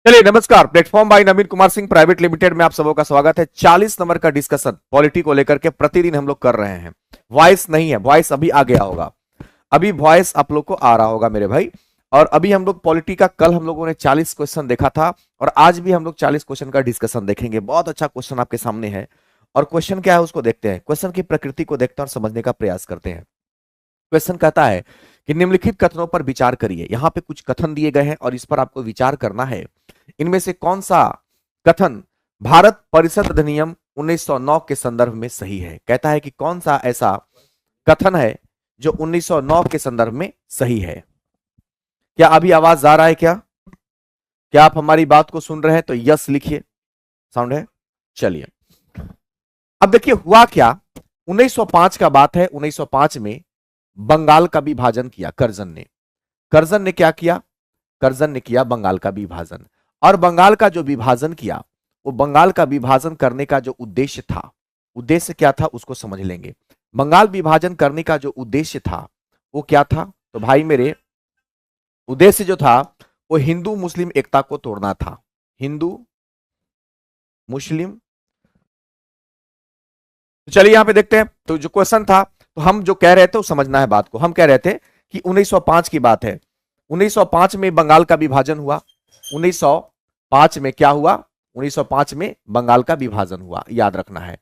चलिए नमस्कार। Platform bye नवीन Kumar Singh private limited में आप सबों का स्वागत है। 40 नंबर का डिस्कशन पॉलिटी को लेकर के प्रतिदिन हम लोग कर रहे हैं। वॉइस नहीं है, वॉइस अभी आ गया होगा, अभी वॉइस आप लोग को आ रहा होगा मेरे भाई। और अभी हम लोग पॉलिटी का कल हम लोगों ने 40 क्वेश्चन देखा था और आज भी हम लोग 40 क्वेश्चन का डिस्कशन देखेंगे। बहुत अच्छा क्वेश्चन आपके सामने है और क्वेश्चन क्या है उसको देखते हैं, क्वेश्चन की प्रकृति को देखते हैं और समझने का प्रयास करते हैं। क्वेश्चन कहता है कि निम्नलिखित कथनों पर विचार करिए। यहां पे कुछ कथन दिए गए हैं और इस पर आपको विचार करना है। इनमें से कौन सा कथन भारत परिषद अधिनियम 1909 के संदर्भ में सही है। कहता है कि कौन सा ऐसा कथन है जो 1909 के संदर्भ में सही है। क्या अभी आवाज आ रहा है? क्या आप हमारी बात को सुन रहे हैं? तो यस लिखिए, साउंड है। चलिए अब देखिए हुआ क्या। 1905 का बात है। 1905 में बंगाल का विभाजन किया कर्जन ने क्या किया? कर्जन ने किया बंगाल का विभाजन। और बंगाल का जो विभाजन किया, वो बंगाल का विभाजन करने का जो उद्देश्य था, उद्देश्य क्या था उसको समझ लेंगे। बंगाल विभाजन करने का जो उद्देश्य था वो क्या था? तो भाई मेरे उद्देश्य जो था वो हिंदू मुस्लिम एकता को तोड़ना था। हिंदू मुस्लिम, चलिए यहां पे देखते हैं। तो जो क्वेश्चन था, तो हम जो कह रहे थे वो समझना है बात को। हम कह रहे थे कि 1905 की बात है। 1905 में बंगाल का विभाजन हुआ। 1905 में क्या हुआ? 1905 में बंगाल का विभाजन हुआ, याद रखना है।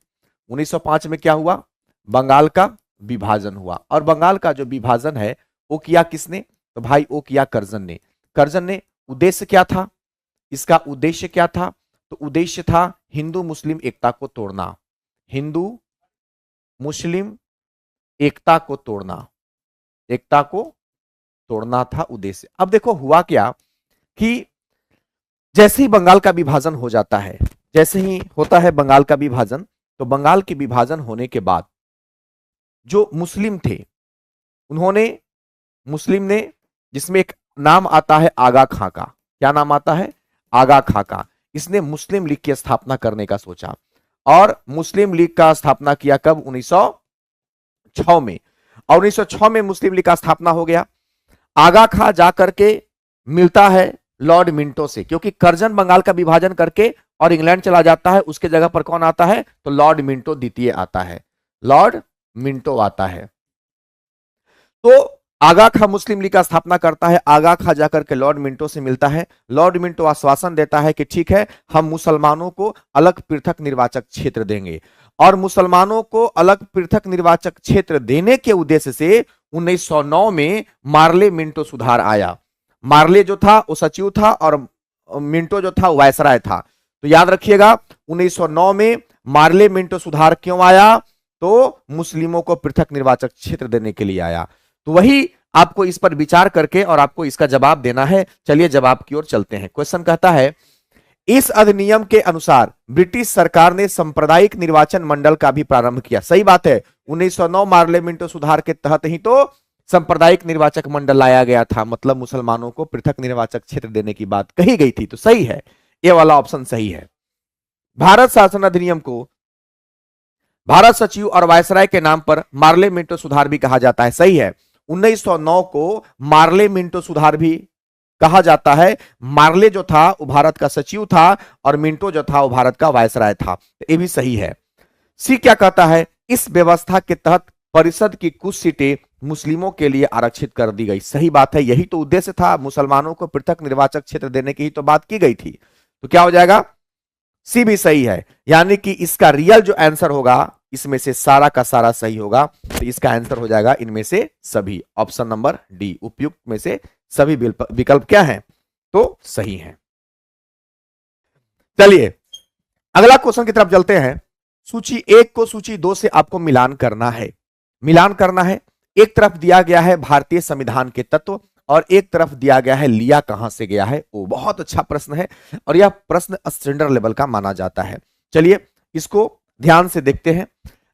1905 में क्या हुआ? बंगाल का विभाजन हुआ। और बंगाल का जो विभाजन है वो किया किसने? तो भाई वो किया कर्जन ने। कर्जन ने उद्देश्य क्या था? इसका उद्देश्य क्या था? तो उद्देश्य था हिंदू मुस्लिम एकता को तोड़ना। हिंदू मुस्लिम एकता को तोड़ना, एकता को तोड़ना था उद्देश्य। अब देखो हुआ क्या कि जैसे ही बंगाल का विभाजन हो जाता है, जैसे ही होता है बंगाल का विभाजन, तो बंगाल के विभाजन होने के बाद जो मुस्लिम थे उन्होंने, मुस्लिम ने, जिसमें एक नाम आता है आगा खां का। क्या नाम आता है? आगा खां का। इसने मुस्लिम लीग की स्थापना करने का सोचा और मुस्लिम लीग का स्थापना किया कब? 1906 में। और 1906 में मुस्लिम लीग का स्थापना हो गया। आगा खां जाकर के मिलता है लॉर्ड मिंटो से, क्योंकि कर्जन बंगाल का विभाजन करके और इंग्लैंड चला जाता है। उसके जगह पर कौन आता है? तो लॉर्ड मिंटो द्वितीय आता है, लॉर्ड मिंटो आता है। तो आगा खां मुस्लिम लीग का स्थापना करता है। आगा खां जाकर के लॉर्ड मिंटो से मिलता है। लॉर्ड मिंटो आश्वासन देता है कि ठीक है, हम मुसलमानों को अलग पृथक निर्वाचक क्षेत्र देंगे। और मुसलमानों को अलग पृथक निर्वाचक क्षेत्र देने के उद्देश्य से 1909 में मार्ले मिंटो सुधार आया। मार्ले जो था वो सचिव था और मिंटो जो था वायसराय था। तो याद रखिएगा 1909 में मार्ले मिंटो सुधार क्यों आया? तो मुस्लिमों को पृथक निर्वाचक क्षेत्र देने के लिए आया। तो वही आपको इस पर विचार करके और आपको इसका जवाब देना है। चलिए जवाब की ओर चलते हैं। क्वेश्चन कहता है इस अधिनियम के अनुसार ब्रिटिश सरकार ने सांप्रदायिक निर्वाचन मंडल का भी प्रारंभ किया। सही बात है, 1909 मार्ले मिंटो सुधार के तहत ही तो सांप्रदायिक निर्वाचक मंडल लाया गया था, मतलब मुसलमानों को पृथक निर्वाचक क्षेत्र देने की बात कही गई थी। तो सही है, ये वाला ऑप्शन सही है। भारत शासन अधिनियम को भारत सचिव और वायसराय के नाम पर मार्ले मिंटो सुधार भी कहा जाता है। सही है, 1909 को मार्ले मिंटो सुधार भी कहा जाता है। मार्ले जो था वो भारत का सचिव था और मिंटो जो था वो भारत का वायसराय था। तो ये भी सही है। सी क्या कहता है? इस व्यवस्था के तहत परिषद की कुछ सीटें मुस्लिमों के लिए आरक्षित कर दी गई। सही बात है, यही तो उद्देश्य था, मुसलमानों को पृथक निर्वाचक क्षेत्र देने की ही तो बात की गई थी। तो क्या हो जाएगा? सी भी सही है। यानी कि इसका रियल जो आंसर होगा इसमें से सारा का सारा सही होगा। तो इसका आंसर हो जाएगा इनमें से सभी, ऑप्शन नंबर डी, उपयुक्त में से सभी विकल्प क्या हैं? तो सही हैं। चलिए अगला क्वेश्चन की तरफ चलते हैं। सूची 1 को सूची 2 से आपको मिलान करना है। मिलान करना है, एक तरफ दिया गया है भारतीय संविधान के तत्व और एक तरफ दिया गया है लिया कहां से गया है। वो बहुत अच्छा प्रश्न है और यह प्रश्न स्टैंडर्ड लेवल का माना जाता है। चलिए इसको ध्यान से देखते हैं।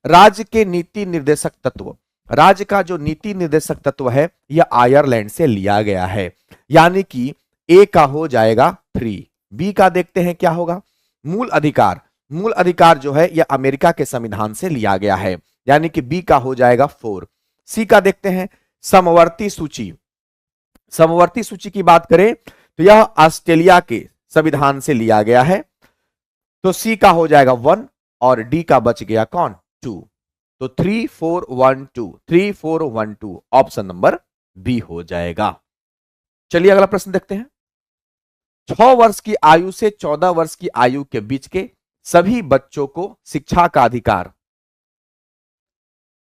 राज्य के नीति निर्देशक तत्व, राज्य का जो नीति निर्देशक तत्व है यह आयरलैंड से लिया गया है। यानी कि ए का हो जाएगा 3। बी का देखते हैं क्या होगा? मूल अधिकार, मूल अधिकार जो है यह अमेरिका के संविधान से लिया गया है, यानी कि बी का हो जाएगा 4। सी का देखते हैं समवर्ती सूची। समवर्ती सूची की बात करें तो यह ऑस्ट्रेलिया के संविधान से लिया गया है। तो सी का हो जाएगा 1 और डी का बच गया कौन 2। तो 3 4 1 2 3 4 1 2 ऑप्शन नंबर बी हो जाएगा। चलिए अगला प्रश्न देखते हैं। 6 वर्ष की आयु से 14 वर्ष की आयु के बीच के सभी बच्चों को शिक्षा का अधिकार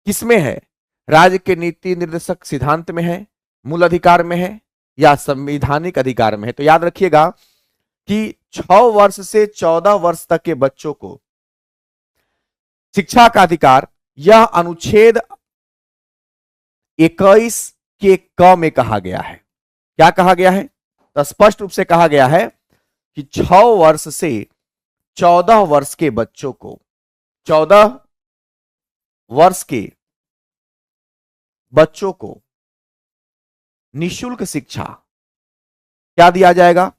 किसमें है? राज्य के नीति निर्देशक सिद्धांत में है, मूल अधिकार में है या संवैधानिक अधिकार में है? तो याद रखिएगा कि 6 वर्ष से 14 वर्ष तक के बच्चों को शिक्षा का अधिकार यह अनुच्छेद 21 के क में कहा गया है। क्या कहा गया है? तो स्पष्ट रूप से कहा गया है कि 6 वर्ष से 14 वर्ष के बच्चों को 14 वर्ष के बच्चों को निशुल्क शिक्षा क्या दिया जाएगा?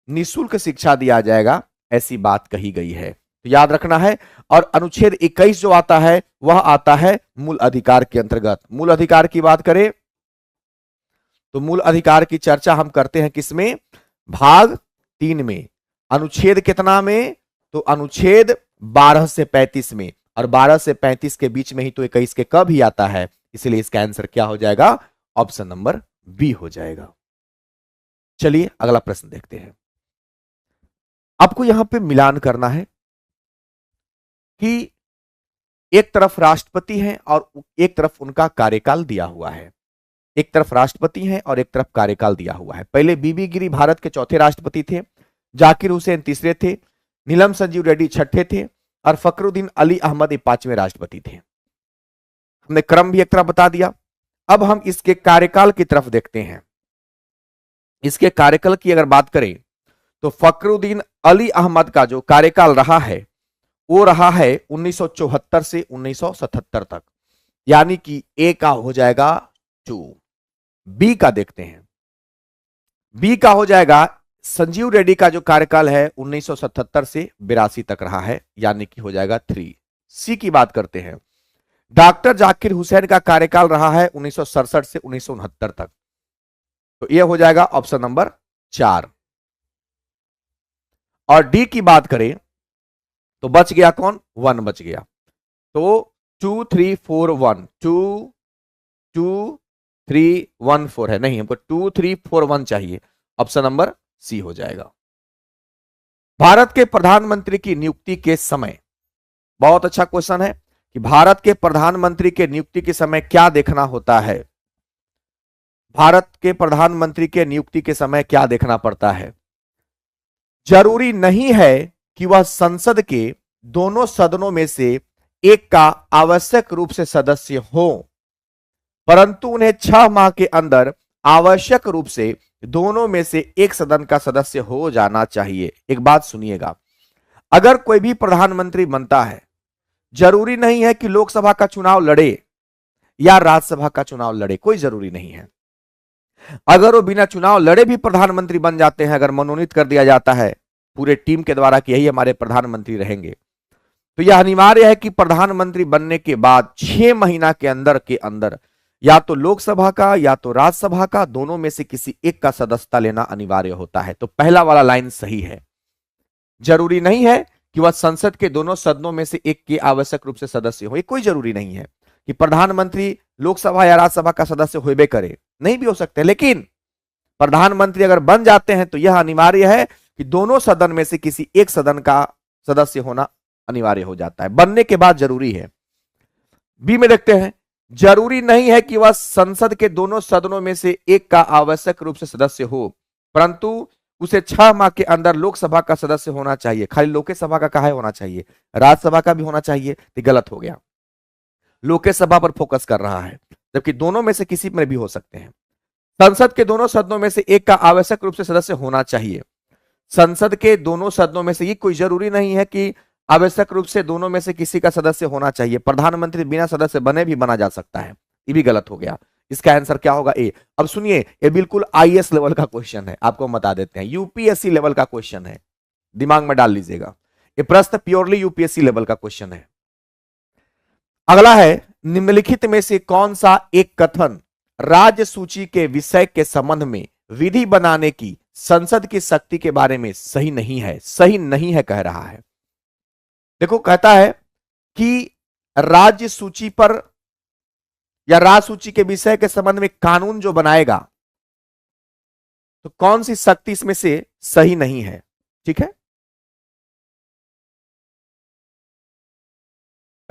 निशुल्क शिक्षा दिया जाएगा, ऐसी बात कही गई है। तो याद रखना है। और अनुच्छेद 21 जो आता है वह आता है मूल अधिकार के अंतर्गत। मूल अधिकार की बात करें तो मूल अधिकार की चर्चा हम करते हैं किसमें? भाग 3 में। अनुच्छेद कितना में? तो अनुच्छेद 12 से 35 में। और 12 से 35 के बीच में ही तो 21 के क भी आता है, इसलिए इसका आंसर क्या हो जाएगा? ऑप्शन नंबर बी हो जाएगा। चलिए अगला प्रश्न देखते हैं। आपको यहां पे मिलान करना है कि एक तरफ राष्ट्रपति हैं और एक तरफ उनका कार्यकाल दिया हुआ है। एक तरफ राष्ट्रपति हैं और एक तरफ कार्यकाल दिया हुआ है। पहले बीबी गिरी भारत के चौथे राष्ट्रपति थे, जाकिर हुसैन तीसरे थे, नीलम संजीव रेड्डी छठे थे और फखरुद्दीन अली अहमद 5वें राष्ट्रपति थे। हमने क्रम भी एक तरफ बता दिया। अब हम इसके कार्यकाल की तरफ देखते हैं। इसके कार्यकाल की अगर बात करें तो फखरुद्दीन अली अहमद का जो कार्यकाल रहा है वो रहा है 1974 से 1977 तक, यानी कि ए का हो जाएगा 2। बी का देखते हैं। बी का हो जाएगा संजीव रेड्डी का जो कार्यकाल है 1977 से 82 तक रहा है, यानी कि हो जाएगा 3। सी की बात करते हैं। डॉक्टर जाकिर हुसैन का कार्यकाल रहा है 1967 से 1969 तक, तो यह हो जाएगा ऑप्शन नंबर 4। और डी की बात करें तो बच गया कौन? 1 बच गया। तो 2 3 4 1 2 2 3 1 4 है, नहीं हमको 2 3 4 1 चाहिए। ऑप्शन नंबर सी हो जाएगा। भारत के प्रधानमंत्री की नियुक्ति के समय, बहुत अच्छा क्वेश्चन है कि भारत के प्रधानमंत्री के नियुक्ति के समय क्या देखना होता है? भारत के प्रधानमंत्री के नियुक्ति के समय क्या देखना पड़ता है? जरूरी नहीं है कि वह संसद के दोनों सदनों में से एक का आवश्यक रूप से सदस्य हो, परंतु उन्हें 6 माह के अंदर आवश्यक रूप से दोनों में से एक सदन का सदस्य हो जाना चाहिए। एक बात सुनिएगा, अगर कोई भी प्रधानमंत्री बनता है, जरूरी नहीं है कि लोकसभा का चुनाव लड़े या राज्यसभा का चुनाव लड़े, कोई जरूरी नहीं है। अगर वो बिना चुनाव लड़े भी प्रधानमंत्री बन जाते हैं, अगर मनोनीत कर दिया जाता है पूरे टीम के द्वारा कि यही हमारे प्रधानमंत्री रहेंगे, तो यह अनिवार्य है कि प्रधानमंत्री बनने के बाद 6 महीना के अंदर या तो लोकसभा का या तो राज्यसभा का, दोनों में से किसी एक का सदस्यता लेना अनिवार्य होता है। तो पहला वाला लाइन सही है। जरूरी नहीं है कि वह संसद के दोनों सदनों में से एक के आवश्यक रूप से सदस्य हो। कोई जरूरी नहीं है कि प्रधानमंत्री लोकसभा या राज्यसभा का सदस्य होबे करे, नहीं भी हो सकते, लेकिन प्रधानमंत्री अगर बन जाते हैं तो यह अनिवार्य है कि दोनों सदन में से किसी एक सदन का सदस्य होना अनिवार्य हो जाता है, बनने के बाद जरूरी है। बी में देखते हैं, जरूरी नहीं है कि वह संसद के दोनों सदनों में से एक का आवश्यक रूप से सदस्य हो, परंतु उसे 6 माह के अंदर लोकसभा का सदस्य होना चाहिए। खाली लोकसभा का कहा होना चाहिए, राज्यसभा का भी होना चाहिए, तो गलत हो गया। लोकसभा पर फोकस कर रहा है, जबकि दोनों में से किसी में भी हो सकते हैं। संसद के दोनों सदनों में से एक का आवश्यक रूप से सदस्य होना चाहिए। संसद के दोनों सदनों में से ये कोई जरूरी नहीं है कि आवश्यक रूप से दोनों में से किसी का सदस्य होना चाहिए। प्रधानमंत्री बिना सदस्य बने भी बना जा सकता है, ये भी गलत हो गया। इसका आंसर क्या होगा? ए। अब सुनिए, ये बिल्कुल आईएएस लेवल का क्वेश्चन है, आपको बता देते हैं, यूपीएससी लेवल का क्वेश्चन है, दिमाग में डाल लीजिएगा। ये प्रश्न प्योरली यूपीएससी लेवल का क्वेश्चन है। अगला है, निम्नलिखित में से कौन सा एक कथन राज्य सूची के विषय के संबंध में विधि बनाने की संसद की शक्ति के बारे में सही नहीं है, सही नहीं है कह रहा है। देखो कहता है कि राज्य सूची पर या राज्य सूची के विषय के संबंध में कानून जो बनाएगा, तो कौन सी शक्ति इसमें से सही नहीं है। ठीक है,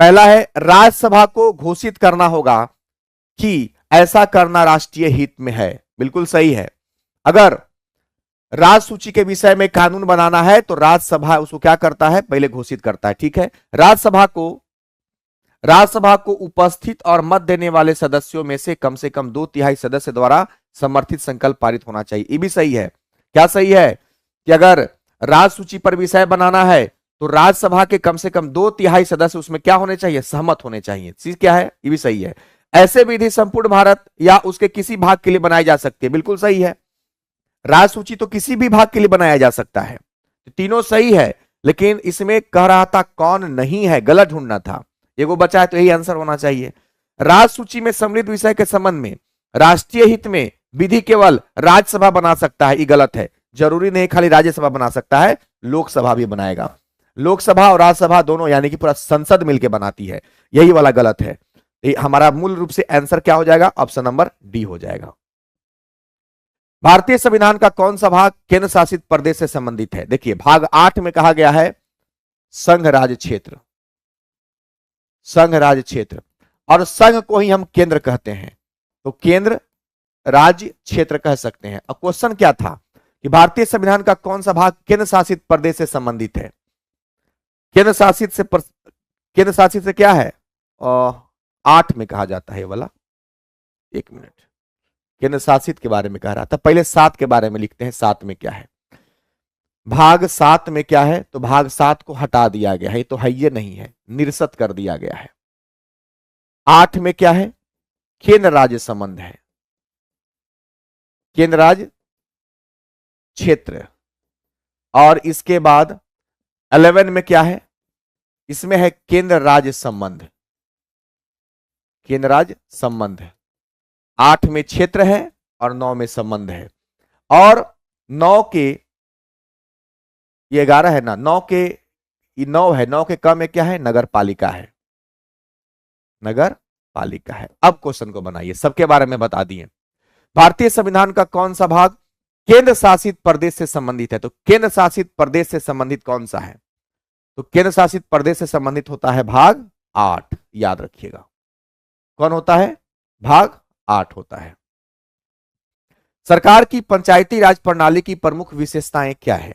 पहला है राज्यसभा को घोषित करना होगा कि ऐसा करना राष्ट्रीय हित में है। बिल्कुल सही है। अगर राज्य सूची के विषय में कानून बनाना है तो राज्यसभा उसको क्या करता है, पहले घोषित करता है। ठीक है, राज्यसभा को उपस्थित और मत देने वाले सदस्यों में से कम 2/3 सदस्य द्वारा समर्थित संकल्प पारित होना चाहिए। ये भी सही है। क्या सही है कि अगर राज्य सूची पर विषय बनाना है तो राज्यसभा के कम 2/3 सदस्य उसमें क्या होने चाहिए, सहमत होने चाहिए। चीज क्या है, ये भी सही है। ऐसे विधि संपूर्ण भारत या उसके किसी भाग के लिए बनाई जा सकती है। बिल्कुल सही है। राज्य सूची तो किसी भी भाग के लिए बनाया जा सकता है। तो तीनों सही है, लेकिन इसमें कह रहा था कौन नहीं है, गलत ढूंढना था। एगो बचा है तो यही आंसर होना चाहिए। राज्य सूची में सम्मिलित विषय के संबंध में राष्ट्रीय हित में विधि केवल राज्यसभा बना सकता है, ये गलत है। जरूरी नहीं खाली राज्यसभा बना सकता है, लोकसभा भी बनाएगा। लोकसभा और राज्यसभा दोनों यानी कि पूरा संसद मिलकर बनाती है, यही वाला गलत है। हमारा मूल रूप से आंसर क्या हो जाएगा, ऑप्शन नंबर डी हो जाएगा। भारतीय संविधान का कौन सा भाग केंद्र शासित प्रदेश से संबंधित है। देखिए भाग 8 में कहा गया है संघ राज्य क्षेत्र, संघ राज्य क्षेत्र, और संघ को ही हम केंद्र कहते हैं, तो केंद्र राज्य क्षेत्र कह सकते हैं। अब क्वेश्चन क्या था कि भारतीय संविधान का कौन सा भाग केंद्र शासित प्रदेश से संबंधित है। केंद्र शासित से क्या है, 8 में कहा जाता है वाला। एक मिनट, केंद्र शासित के बारे में कह रहा था, पहले 7 के बारे में लिखते हैं। 7 में क्या है, भाग 7 में क्या है, तो भाग 7 को हटा दिया गया है, तो है ये नहीं है, निरस्त कर दिया गया है। 8 में क्या है, केंद्र राज्य संबंध है, केंद्र राज्य क्षेत्र। और इसके बाद 11 में क्या है, इसमें है केंद्र राज्य संबंध, केंद्र राज्य संबंध है। 8 में क्षेत्र है और 9 में संबंध है। और 9 के ये 11 है ना, 9 के ये 9 है, 9 के क में क्या है, नगर पालिका है, नगर पालिका है। अब क्वेश्चन को बनाइए, सबके बारे में बता दिए। भारतीय संविधान का कौन सा भाग केंद्र शासित प्रदेश से संबंधित है, तो केंद्र शासित प्रदेश से संबंधित कौन सा है, तो केंद्र शासित प्रदेश से संबंधित होता है भाग 8, याद रखिएगा। कौन होता है, भाग 8 होता है। सरकार की पंचायती राज प्रणाली की प्रमुख विशेषताएं क्या है।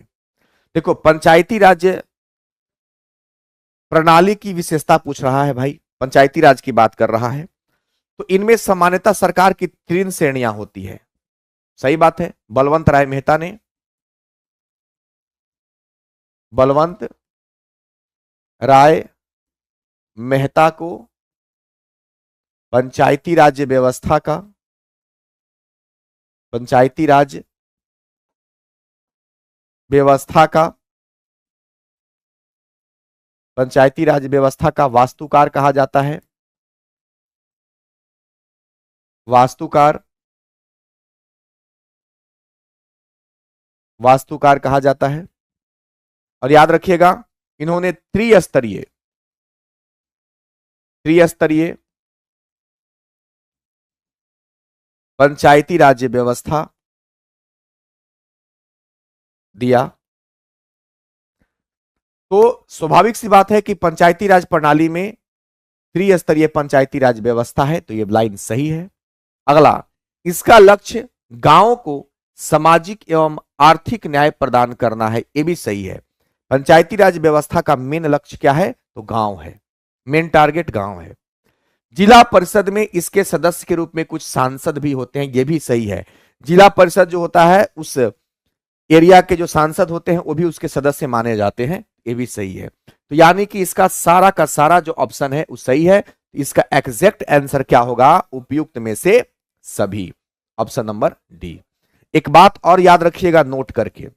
देखो पंचायती राज प्रणाली की विशेषता पूछ रहा है भाई, पंचायती राज की बात कर रहा है, तो इनमें सामान्यतः सरकार की 3 श्रेणियां होती है। सही बात है, बलवंत राय मेहता ने, बलवंत राय मेहता को पंचायती राज व्यवस्था का, पंचायती राज व्यवस्था का, पंचायती राज व्यवस्था का वास्तुकार कहा जाता है, वास्तुकार, वास्तुकार कहा जाता है। और याद रखिएगा इन्होंने त्रिस्तरीय पंचायती राज्य व्यवस्था दिया। तो स्वाभाविक सी बात है कि पंचायती राज प्रणाली में त्रिस्तरीय पंचायती राज व्यवस्था है, तो यह लाइन सही है। अगला, इसका लक्ष्य गांवों को सामाजिक एवं आर्थिक न्याय प्रदान करना है, यह भी सही है। पंचायती राज व्यवस्था का मेन लक्ष्य क्या है, तो गांव है, मेन टारगेट गांव है। जिला परिषद में इसके सदस्य के रूप में कुछ सांसद भी होते हैं, यह भी सही है। जिला परिषद जो होता है उस एरिया के जो सांसद होते हैं वो भी उसके सदस्य माने जाते हैं, ये भी सही है। तो यानी कि इसका सारा का सारा जो ऑप्शन है वो सही है। इसका एग्जैक्ट आंसर क्या होगा, उपयुक्त में से सभी, ऑप्शन नंबर डी। एक बात और याद रखिएगा नोट करके,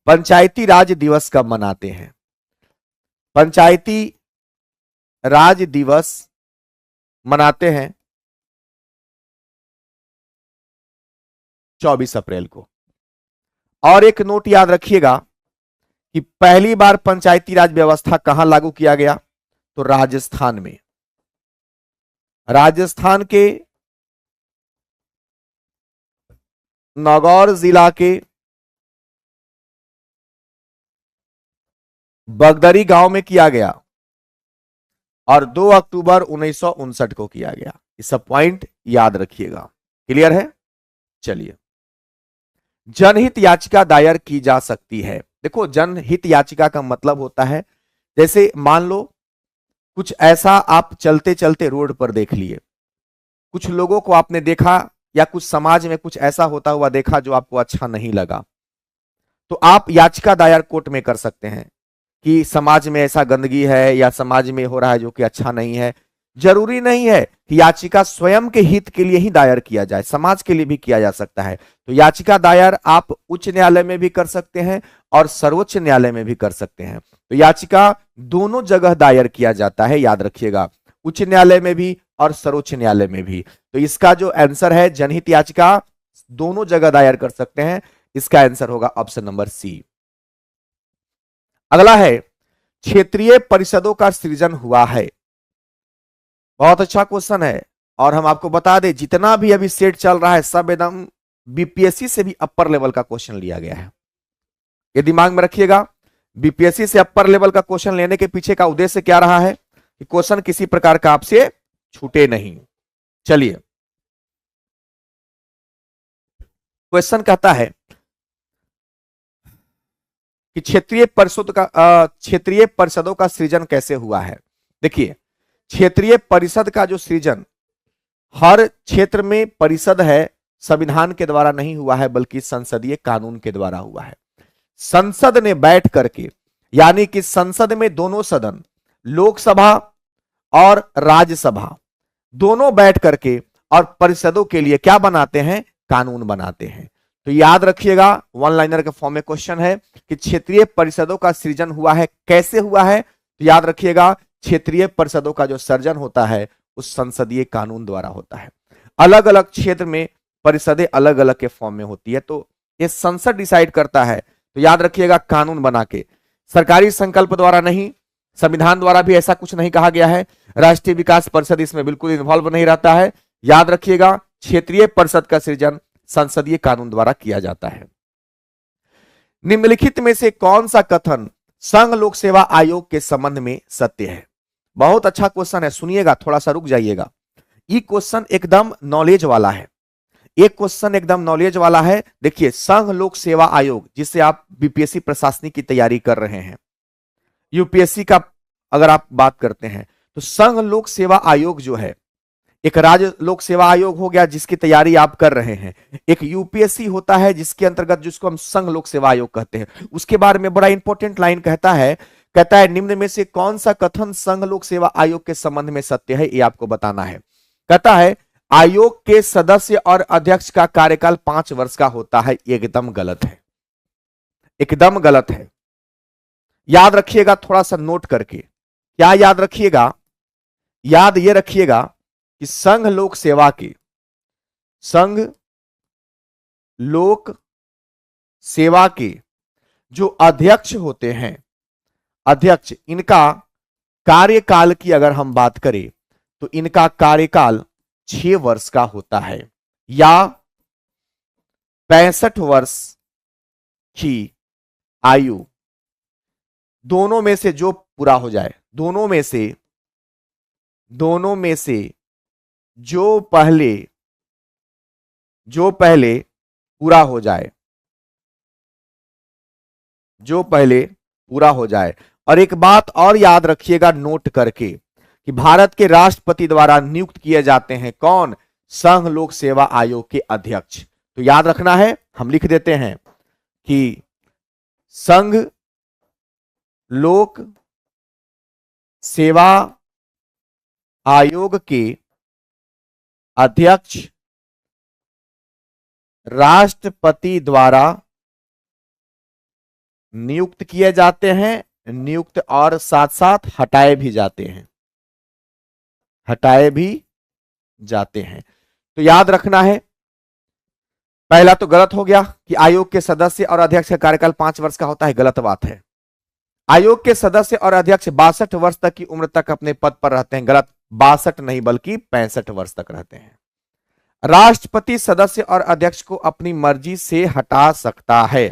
पंचायती राज दिवस कब मनाते हैं। पंचायती राज दिवस मनाते हैं 24 अप्रैल को। और एक नोट याद रखिएगा कि पहली बार पंचायती राज व्यवस्था कहां लागू किया गया, तो राजस्थान में। राजस्थान के नागौर जिला के बगदरी गांव में किया गया और 2 अक्टूबर 1959 को किया गया। ये सब पॉइंट याद रखिएगा। क्लियर है? चलिए, जनहित याचिका दायर की जा सकती है। देखो, जनहित याचिका का मतलब होता है, जैसे मान लो कुछ ऐसा आप चलते चलते रोड पर देख लिए, कुछ लोगों को आपने देखा या कुछ समाज में कुछ ऐसा होता हुआ देखा जो आपको अच्छा नहीं लगा, तो आप याचिका दायर कोर्ट में कर सकते हैं कि समाज में ऐसा गंदगी है या समाज में हो रहा है जो कि अच्छा नहीं है। जरूरी नहीं है कि याचिका स्वयं के हित के लिए ही दायर किया जाए, समाज के लिए भी किया जा सकता है। तो याचिका दायर आप उच्च न्यायालय में भी कर सकते हैं और सर्वोच्च न्यायालय में भी कर सकते हैं। तो याचिका दोनों जगह दायर किया जाता है, याद रखिएगा, उच्च न्यायालय में भी और सर्वोच्च न्यायालय में भी। तो इसका जो आंसर है, जनहित याचिका दोनों जगह दायर कर सकते हैं, इसका आंसर होगा ऑप्शन नंबर सी। अगला है, क्षेत्रीय परिषदों का सृजन हुआ है। बहुत अच्छा क्वेश्चन है और हम आपको बता दें, जितना भी अभी सेट चल रहा है सब एकदम बीपीएससी से भी अपर लेवल का क्वेश्चन लिया गया है। ये दिमाग में रखिएगा, बीपीएससी से अपर लेवल का क्वेश्चन लेने के पीछे का उद्देश्य क्या रहा है कि क्वेश्चन किसी प्रकार का आपसे छूटे नहीं। चलिए, क्वेश्चन कहता है कि क्षेत्रीय परिषदों का सृजन कैसे हुआ है। देखिए, क्षेत्रीय परिषद का जो सृजन, हर क्षेत्र में परिषद है, संविधान के द्वारा नहीं हुआ है बल्कि संसदीय कानून के द्वारा हुआ है। संसद ने बैठ करके, यानी कि संसद में दोनों सदन, लोकसभा और राज्यसभा, दोनों बैठ करके और परिषदों के लिए क्या बनाते हैं, कानून बनाते हैं। तो याद रखिएगा, वन लाइनर के फॉर्म में क्वेश्चन है कि क्षेत्रीय परिषदों का सृजन हुआ है, कैसे हुआ है। तो याद रखिएगा, क्षेत्रीय परिषदों का जो सर्जन होता है उस संसदीय कानून द्वारा होता है। अलग अलग क्षेत्र में परिषदें अलग अलग के फॉर्म में होती है, तो ये संसद डिसाइड करता है। तो याद रखिएगा, कानून बना के, सरकारी संकल्प द्वारा नहीं, संविधान द्वारा भी ऐसा कुछ नहीं कहा गया है, राष्ट्रीय विकास परिषद इसमें बिल्कुल इन्वॉल्व नहीं रहता है। याद रखिएगा, क्षेत्रीय परिषद का सृजन संसदीय कानून द्वारा किया जाता है। निम्नलिखित में से कौन सा कथन संघ लोक सेवा आयोग के संबंध में सत्य है। बहुत अच्छा क्वेश्चन है, सुनिएगा, थोड़ा सा रुक जाइएगा। ये क्वेश्चन एकदम नॉलेज वाला है, एक क्वेश्चन एकदम नॉलेज वाला है। देखिए, संघ लोक सेवा आयोग, जिससे आप बीपीएससी प्रशासनिक की तैयारी कर रहे हैं, यूपीएससी का अगर आप बात करते हैं, तो संघ लोक सेवा आयोग जो है, एक राज्य लोक सेवा आयोग हो गया जिसकी तैयारी आप कर रहे हैं, एक यूपीएससी होता है जिसके अंतर्गत, जिसको हम संघ लोक सेवा आयोग कहते हैं। उसके बारे में बड़ा इंपॉर्टेंट लाइन कहता है निम्न में से कौन सा कथन संघ लोक सेवा आयोग के संबंध में सत्य है, ये आपको बताना है। कहता है, आयोग के सदस्य और अध्यक्ष का कार्यकाल 5 वर्ष का होता है। एकदम गलत है, एकदम गलत है। याद रखिएगा, थोड़ा सा नोट करके, क्या याद रखिएगा, याद ये रखिएगा कि संघ लोक सेवा के जो अध्यक्ष होते हैं, अध्यक्ष, इनका कार्यकाल की अगर हम बात करें तो इनका कार्यकाल 6 वर्ष का होता है या 65 वर्ष की आयु, दोनों में से जो पूरा हो जाए, दोनों में से जो पहले पूरा हो जाए, जो पहले पूरा हो जाए। और एक बात और याद रखिएगा नोट करके कि भारत के राष्ट्रपति द्वारा नियुक्त किए जाते हैं कौन, संघ लोक सेवा आयोग के अध्यक्ष। तो याद रखना है, हम लिख देते हैं कि संघ लोक सेवा आयोग के अध्यक्ष राष्ट्रपति द्वारा नियुक्त किए जाते हैं, नियुक्त और साथ साथ हटाए भी जाते हैं, हटाए भी जाते हैं। तो याद रखना है, पहला तो गलत हो गया कि आयोग के सदस्य और अध्यक्ष का कार्यकाल 5 वर्ष का होता है, गलत बात है। आयोग के सदस्य और अध्यक्ष 62 वर्ष तक की उम्र तक अपने पद पर रहते हैं, गलत। 62 नहीं बल्कि 65 वर्ष तक रहते हैं। राष्ट्रपति सदस्य और अध्यक्ष को अपनी मर्जी से हटा सकता है,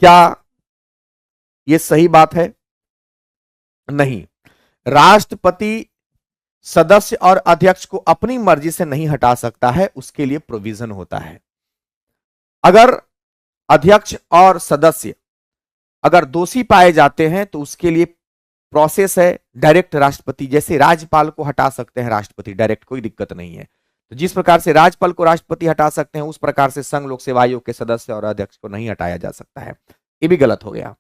क्या यह सही बात है? नहीं, राष्ट्रपति सदस्य और अध्यक्ष को अपनी मर्जी से नहीं हटा सकता है, उसके लिए प्रोविजन होता है। अगर अध्यक्ष और सदस्य अगर दोषी पाए जाते हैं तो उसके लिए प्रोसेस है, डायरेक्ट राष्ट्रपति, जैसे राज्यपाल को हटा सकते हैं राष्ट्रपति डायरेक्ट, कोई दिक्कत नहीं है। तो जिस प्रकार से राज्यपाल को राष्ट्रपति हटा सकते हैं, उस प्रकार से संघ लोक सेवा आयोग के सदस्य और अध्यक्ष को नहीं हटाया जा सकता है। ये भी गलत हो गया,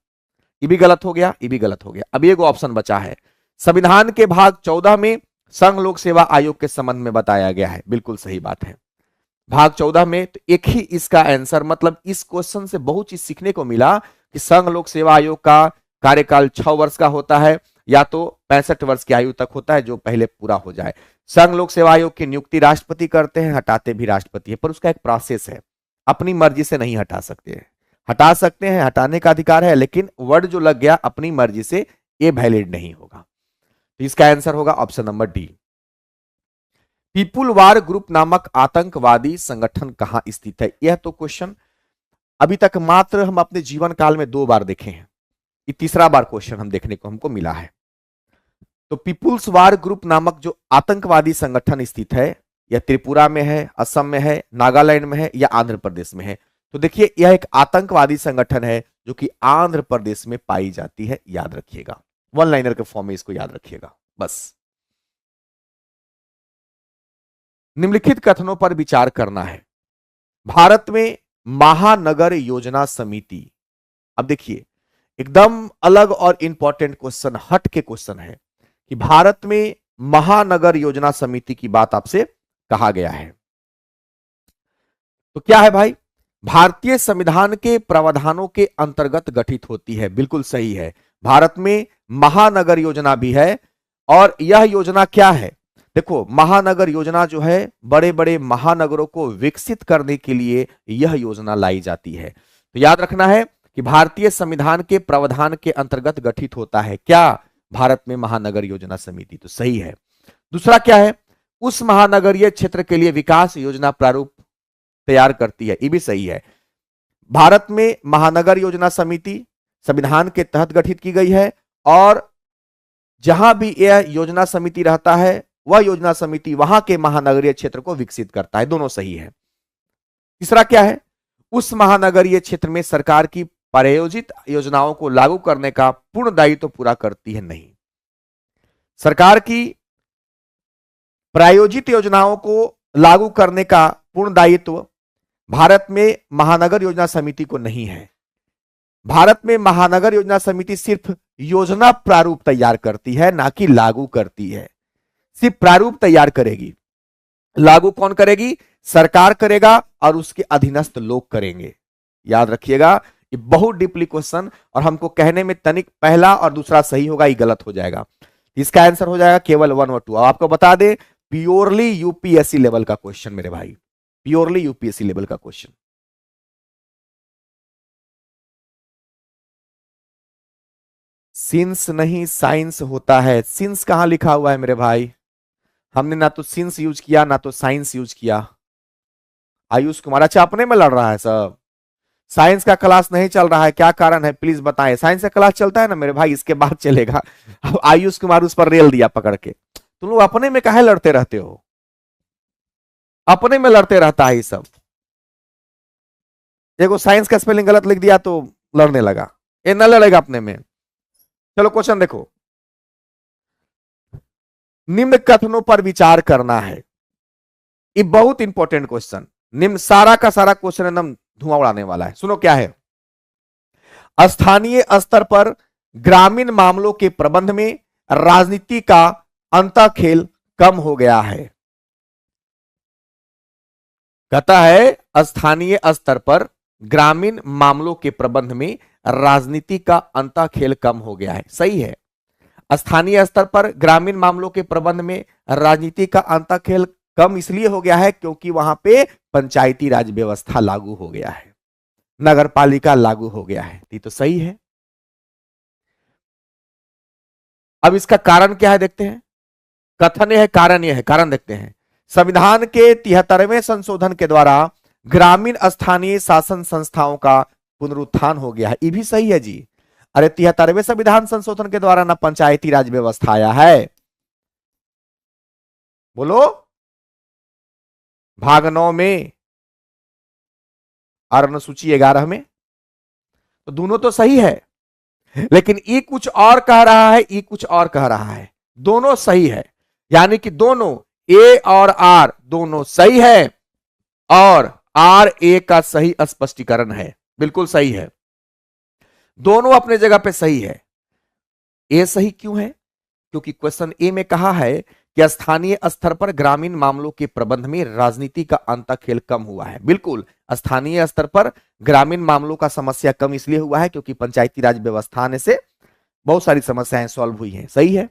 ये भी गलत हो गया, ये भी गलत हो गया। अब एक ऑप्शन बचा है, संविधान के भाग 14 में संघ लोक सेवा आयोग के संबंध में बताया गया है, बिल्कुल सही बात है। भाग 14 में तो एक ही इसका आंसर, मतलब इस क्वेश्चन से बहुत चीज सीखने को मिला कि संघ लोक सेवा आयोग का कार्यकाल 6 वर्ष का होता है या तो 65 वर्ष की आयु तक होता है, जो पहले पूरा हो जाए। संघ लोक सेवा आयोग की नियुक्ति राष्ट्रपति करते हैं, हटाते भी राष्ट्रपति है, पर उसका एक प्रोसेस है, अपनी मर्जी से नहीं हटा सकते हैं। हटा सकते हैं, हटाने का अधिकार है, लेकिन वर्ड जो लग गया अपनी मर्जी से, ये वैलिड नहीं होगा। तो इसका आंसर होगा option number D. People war group नामक आतंकवादी संगठन कहां स्थित है? यह तो क्वेश्चन अभी तक मात्र हम अपने जीवन काल में 2 बार देखे हैं, ये तीसरा बार क्वेश्चन हम देखने को हमको मिला है। तो पीपुल्स वार ग्रुप नामक जो आतंकवादी संगठन स्थित है, यह त्रिपुरा में है, असम में है, नागालैंड में है या आंध्र प्रदेश में है? तो देखिए, यह एक आतंकवादी संगठन है जो कि आंध्र प्रदेश में पाई जाती है, याद रखिएगा। वन लाइनर के फॉर्म में इसको याद रखिएगा बस। निम्नलिखित कथनों पर विचार करना है। भारत में महानगर योजना समिति, अब देखिए एकदम अलग और इंपॉर्टेंट क्वेश्चन, हट के क्वेश्चन है कि भारत में महानगर योजना समिति की बात आपसे कहा गया है। तो क्या है भाई? भारतीय संविधान के प्रावधानों के अंतर्गत गठित होती है, बिल्कुल सही है। भारत में महानगर योजना भी है, और यह योजना क्या है? देखो, महानगर योजना जो है, बड़े बड़े महानगरों को विकसित करने के लिए यह योजना लाई जाती है। तो याद रखना है कि भारतीय संविधान के प्रावधान के अंतर्गत गठित होता है क्या? भारत में महानगर योजना समिति, तो सही है। दूसरा क्या है? उस महानगरीय क्षेत्र के लिए विकास योजना प्रारूप तैयार करती है, ये भी सही है। भारत में महानगर योजना समिति संविधान के तहत गठित की गई है, और जहां भी यह योजना समिति रहता है, वह योजना समिति वहां के महानगरीय क्षेत्र को विकसित करता है, दोनों सही है। तीसरा क्या है? उस महानगरीय क्षेत्र में सरकार की प्रायोजित योजनाओं को लागू करने का पूर्ण दायित्व पूरा करती है, नहीं। सरकार की प्रायोजित योजनाओं को लागू करने का पूर्ण दायित्व भारत में महानगर योजना समिति को नहीं है। भारत में महानगर योजना समिति सिर्फ योजना प्रारूप तैयार करती है, ना कि लागू करती है। सिर्फ प्रारूप तैयार करेगी, लागू कौन करेगी? सरकार करेगा, और उसके अधीनस्थ लोग करेंगे। याद रखिएगा, ये बहुत डीपली क्वेश्चन, और हमको कहने में तनिक पहला और दूसरा सही होगा, ये गलत हो जाएगा। इसका आंसर हो जाएगा केवल 1 और 2। आपको बता दे, प्योरली यूपीएससी लेवल का क्वेश्चन मेरे भाई, प्योरली यूपीएससी लेवल का क्वेश्चन। सिंस नहीं साइंस होता है। सिंस कहां लिखा हुआ है मेरे भाई? हमने ना तो सिंस यूज किया, ना तो साइंस यूज किया। आयुष कुमार, अच्छा अपने में लड़ रहा है सब। साइंस का क्लास नहीं चल रहा है, क्या कारण है प्लीज बताएं। साइंस का क्लास चलता है ना मेरे भाई, इसके बाद चलेगा। अब आयुष कुमार उस पर रेल दिया पकड़ के। तुम लोग अपने में काहे लड़ते रहते हो? अपने में लड़ते रहता है ये सब। देखो, साइंस का स्पेलिंग गलत लिख दिया तो लड़ने लगा, ये न लड़ेगा अपने में। चलो क्वेश्चन देखो, निम्न कथनों पर विचार करना है। ये बहुत इंपॉर्टेंट क्वेश्चन, निम्न सारा का सारा क्वेश्चन एकदम धुआं उड़ाने वाला है। सुनो क्या है? स्थानीय स्तर पर ग्रामीण मामलों के प्रबंध में राजनीति का अंतःखेल कम हो गया है। कहता है स्थानीय स्तर पर ग्रामीण मामलों के प्रबंध में राजनीति का अंतःखेल कम हो गया है, सही है। स्थानीय स्तर पर ग्रामीण मामलों के प्रबंध में राजनीति का अंतःखेल कम इसलिए हो गया है क्योंकि वहां पे पंचायती राज व्यवस्था लागू हो गया है, नगर पालिका लागू हो गया है। ये तो सही है। अब इसका कारण क्या है देखते हैं। कथन यह है, कारण यह है, कारण देखते हैं। संविधान के 73वें संशोधन के द्वारा ग्रामीण स्थानीय शासन संस्थाओं का पुनरुत्थान हो गया है। ये भी सही है जी। अरे 73वें संविधान संशोधन के द्वारा ना पंचायती राज व्यवस्था आया है। बोलो, भाग 9 में और अनुसूची 11 में, तो दोनों तो सही है, लेकिन ई कुछ और कह रहा है, ई कुछ और कह रहा है। दोनों सही है, यानी कि दोनों ए और आर दोनों सही है, और आर ए का सही स्पष्टीकरण है। बिल्कुल सही है, दोनों अपने जगह पे सही है। ए सही क्यों है? क्योंकि क्वेश्चन ए में कहा है कि स्थानीय स्तर पर ग्रामीण मामलों के प्रबंध में राजनीति का अंतःखेल कम हुआ है। बिल्कुल, स्थानीय स्तर पर ग्रामीण मामलों का समस्या कम इसलिए हुआ है क्योंकि पंचायती राज व्यवस्था आने से बहुत सारी समस्याएं सॉल्व हुई हैं। सही है।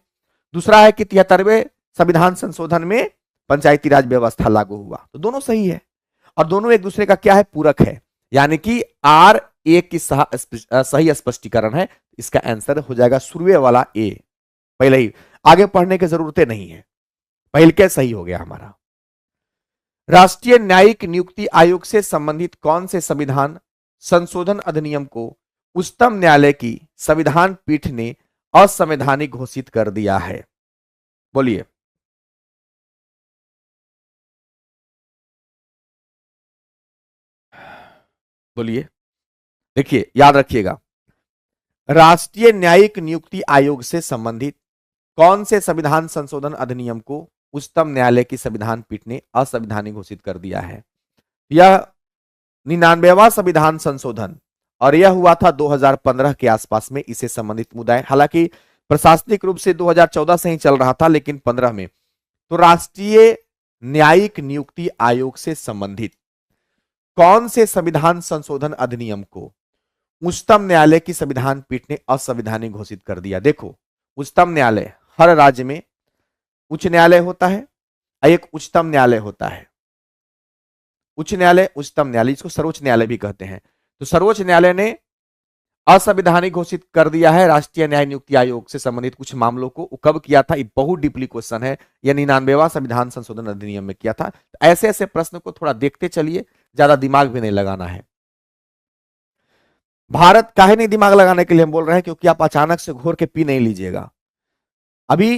दूसरा है कि 73वें संविधान संशोधन में पंचायती राज व्यवस्था लागू हुआ, तो दोनों सही है, और दोनों एक दूसरे का क्या है, पूरक है, यानी कि आर ए की सही स्पष्टीकरण है। इसका आंसर हो जाएगा शुरुए वाला ए। पहले ही आगे पढ़ने की जरूरत नहीं है, पहले क्या सही हो गया हमारा। राष्ट्रीय न्यायिक नियुक्ति आयोग से संबंधित कौन से संविधान संशोधन अधिनियम को उच्चतम न्यायालय की संविधान पीठ ने असंवैधानिक घोषित कर दिया है? बोलिए। बोलिए, देखिए याद रखिएगा, राष्ट्रीय न्यायिक नियुक्ति आयोग से संबंधित कौन से संविधान संशोधन अधिनियम को उच्चतम न्यायालय की संविधान पीठ ने असंवैधानिक घोषित कर दिया है? यह 99वां संविधान संशोधन, और यह हुआ था 2015 के आसपास में। इसे संबंधित मुद्दा है, हालांकि प्रशासनिक रूप से 2014 से ही चल रहा था, लेकिन 15 में। तो राष्ट्रीय न्यायिक नियुक्ति आयोग से संबंधित कौन से संविधान संशोधन अधिनियम को उच्चतम न्यायालय की संविधान पीठ ने असंवैधानिक घोषित कर दिया? देखो, उच्चतम न्यायालय, हर राज्य में उच्च न्यायालय होता है, एक उच्चतम न्यायालय होता है। उच्च न्यायालय, उच्चतम न्यायालय, इसको सर्वोच्च न्यायालय भी कहते हैं। तो सर्वोच्च न्यायालय ने असंवैधानिक घोषित कर दिया है राष्ट्रीय न्याय नियुक्ति आयोग से संबंधित कुछ मामलों को। कब किया था? ये बहुत डीपली क्वेश्चन है, यह 99वां संविधान संशोधन अधिनियम में किया था। तो ऐसे ऐसे प्रश्न को थोड़ा देखते चलिए, ज्यादा दिमाग भी नहीं लगाना है। भारत काहे नहीं दिमाग लगाने के लिए हम बोल रहे हैं, क्योंकि आप अचानक से घोर के पी नहीं लीजिएगा। अभी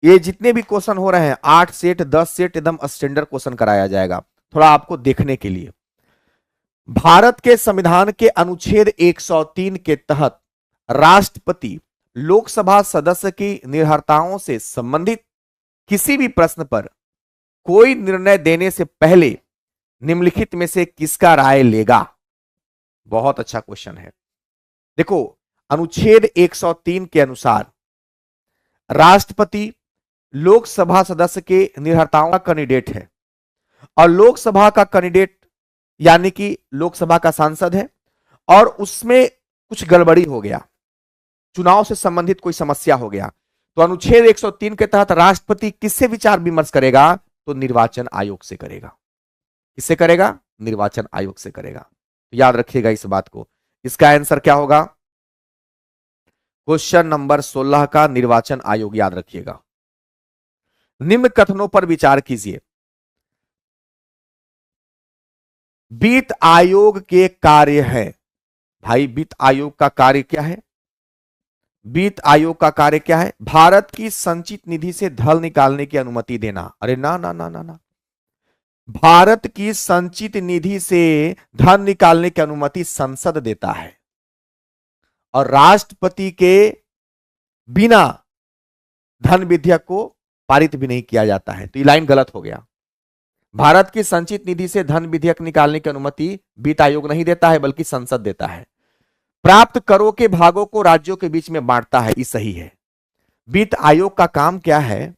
ये जितने भी क्वेश्चन हो रहे हैं, 8 सेट 10 सेट एकदम स्टैंडर्ड क्वेश्चन कराया जाएगा, थोड़ा आपको देखने के लिए। भारत के संविधान के अनुच्छेद 103 के तहत राष्ट्रपति लोकसभा सदस्य की निर्भरताओं से संबंधित किसी भी प्रश्न पर कोई निर्णय देने से पहले निम्नलिखित में से किसका राय लेगा? बहुत अच्छा क्वेश्चन है। देखो, अनुच्छेद 103 के अनुसार राष्ट्रपति लोकसभा सदस्य के निर्भरताओं का कैंडिडेट है, और लोकसभा का कैंडिडेट यानी कि लोकसभा का सांसद है, और उसमें कुछ गड़बड़ी हो गया, चुनाव से संबंधित कोई समस्या हो गया, तो अनुच्छेद 103 के तहत राष्ट्रपति किससे विचार विमर्श करेगा? तो निर्वाचन आयोग से करेगा। किससे करेगा? निर्वाचन आयोग से करेगा। याद रखिएगा इस बात को। इसका आंसर क्या होगा? क्वेश्चन नंबर 16 का निर्वाचन आयोग, याद रखिएगा। निम्न कथनों पर विचार कीजिए। वित्त आयोग के कार्य है। भाई, वित्त आयोग का कार्य क्या है? वित्त आयोग का कार्य क्या है? भारत की संचित निधि से धन निकालने की अनुमति देना। अरे ना ना ना ना ना, भारत की संचित निधि से धन निकालने की अनुमति संसद देता है, और राष्ट्रपति के बिना धन विधेयक को पारित भी नहीं किया जाता है। तो ये लाइन गलत हो गया। भारत की संचित निधि से धन विधेयक निकालने की अनुमति वित्त आयोग नहीं देता है, बल्कि संसद देता है। प्राप्त करों के भागों को राज्यों के बीच में बांटता है, ये सही है। वित्त आयोग का काम क्या है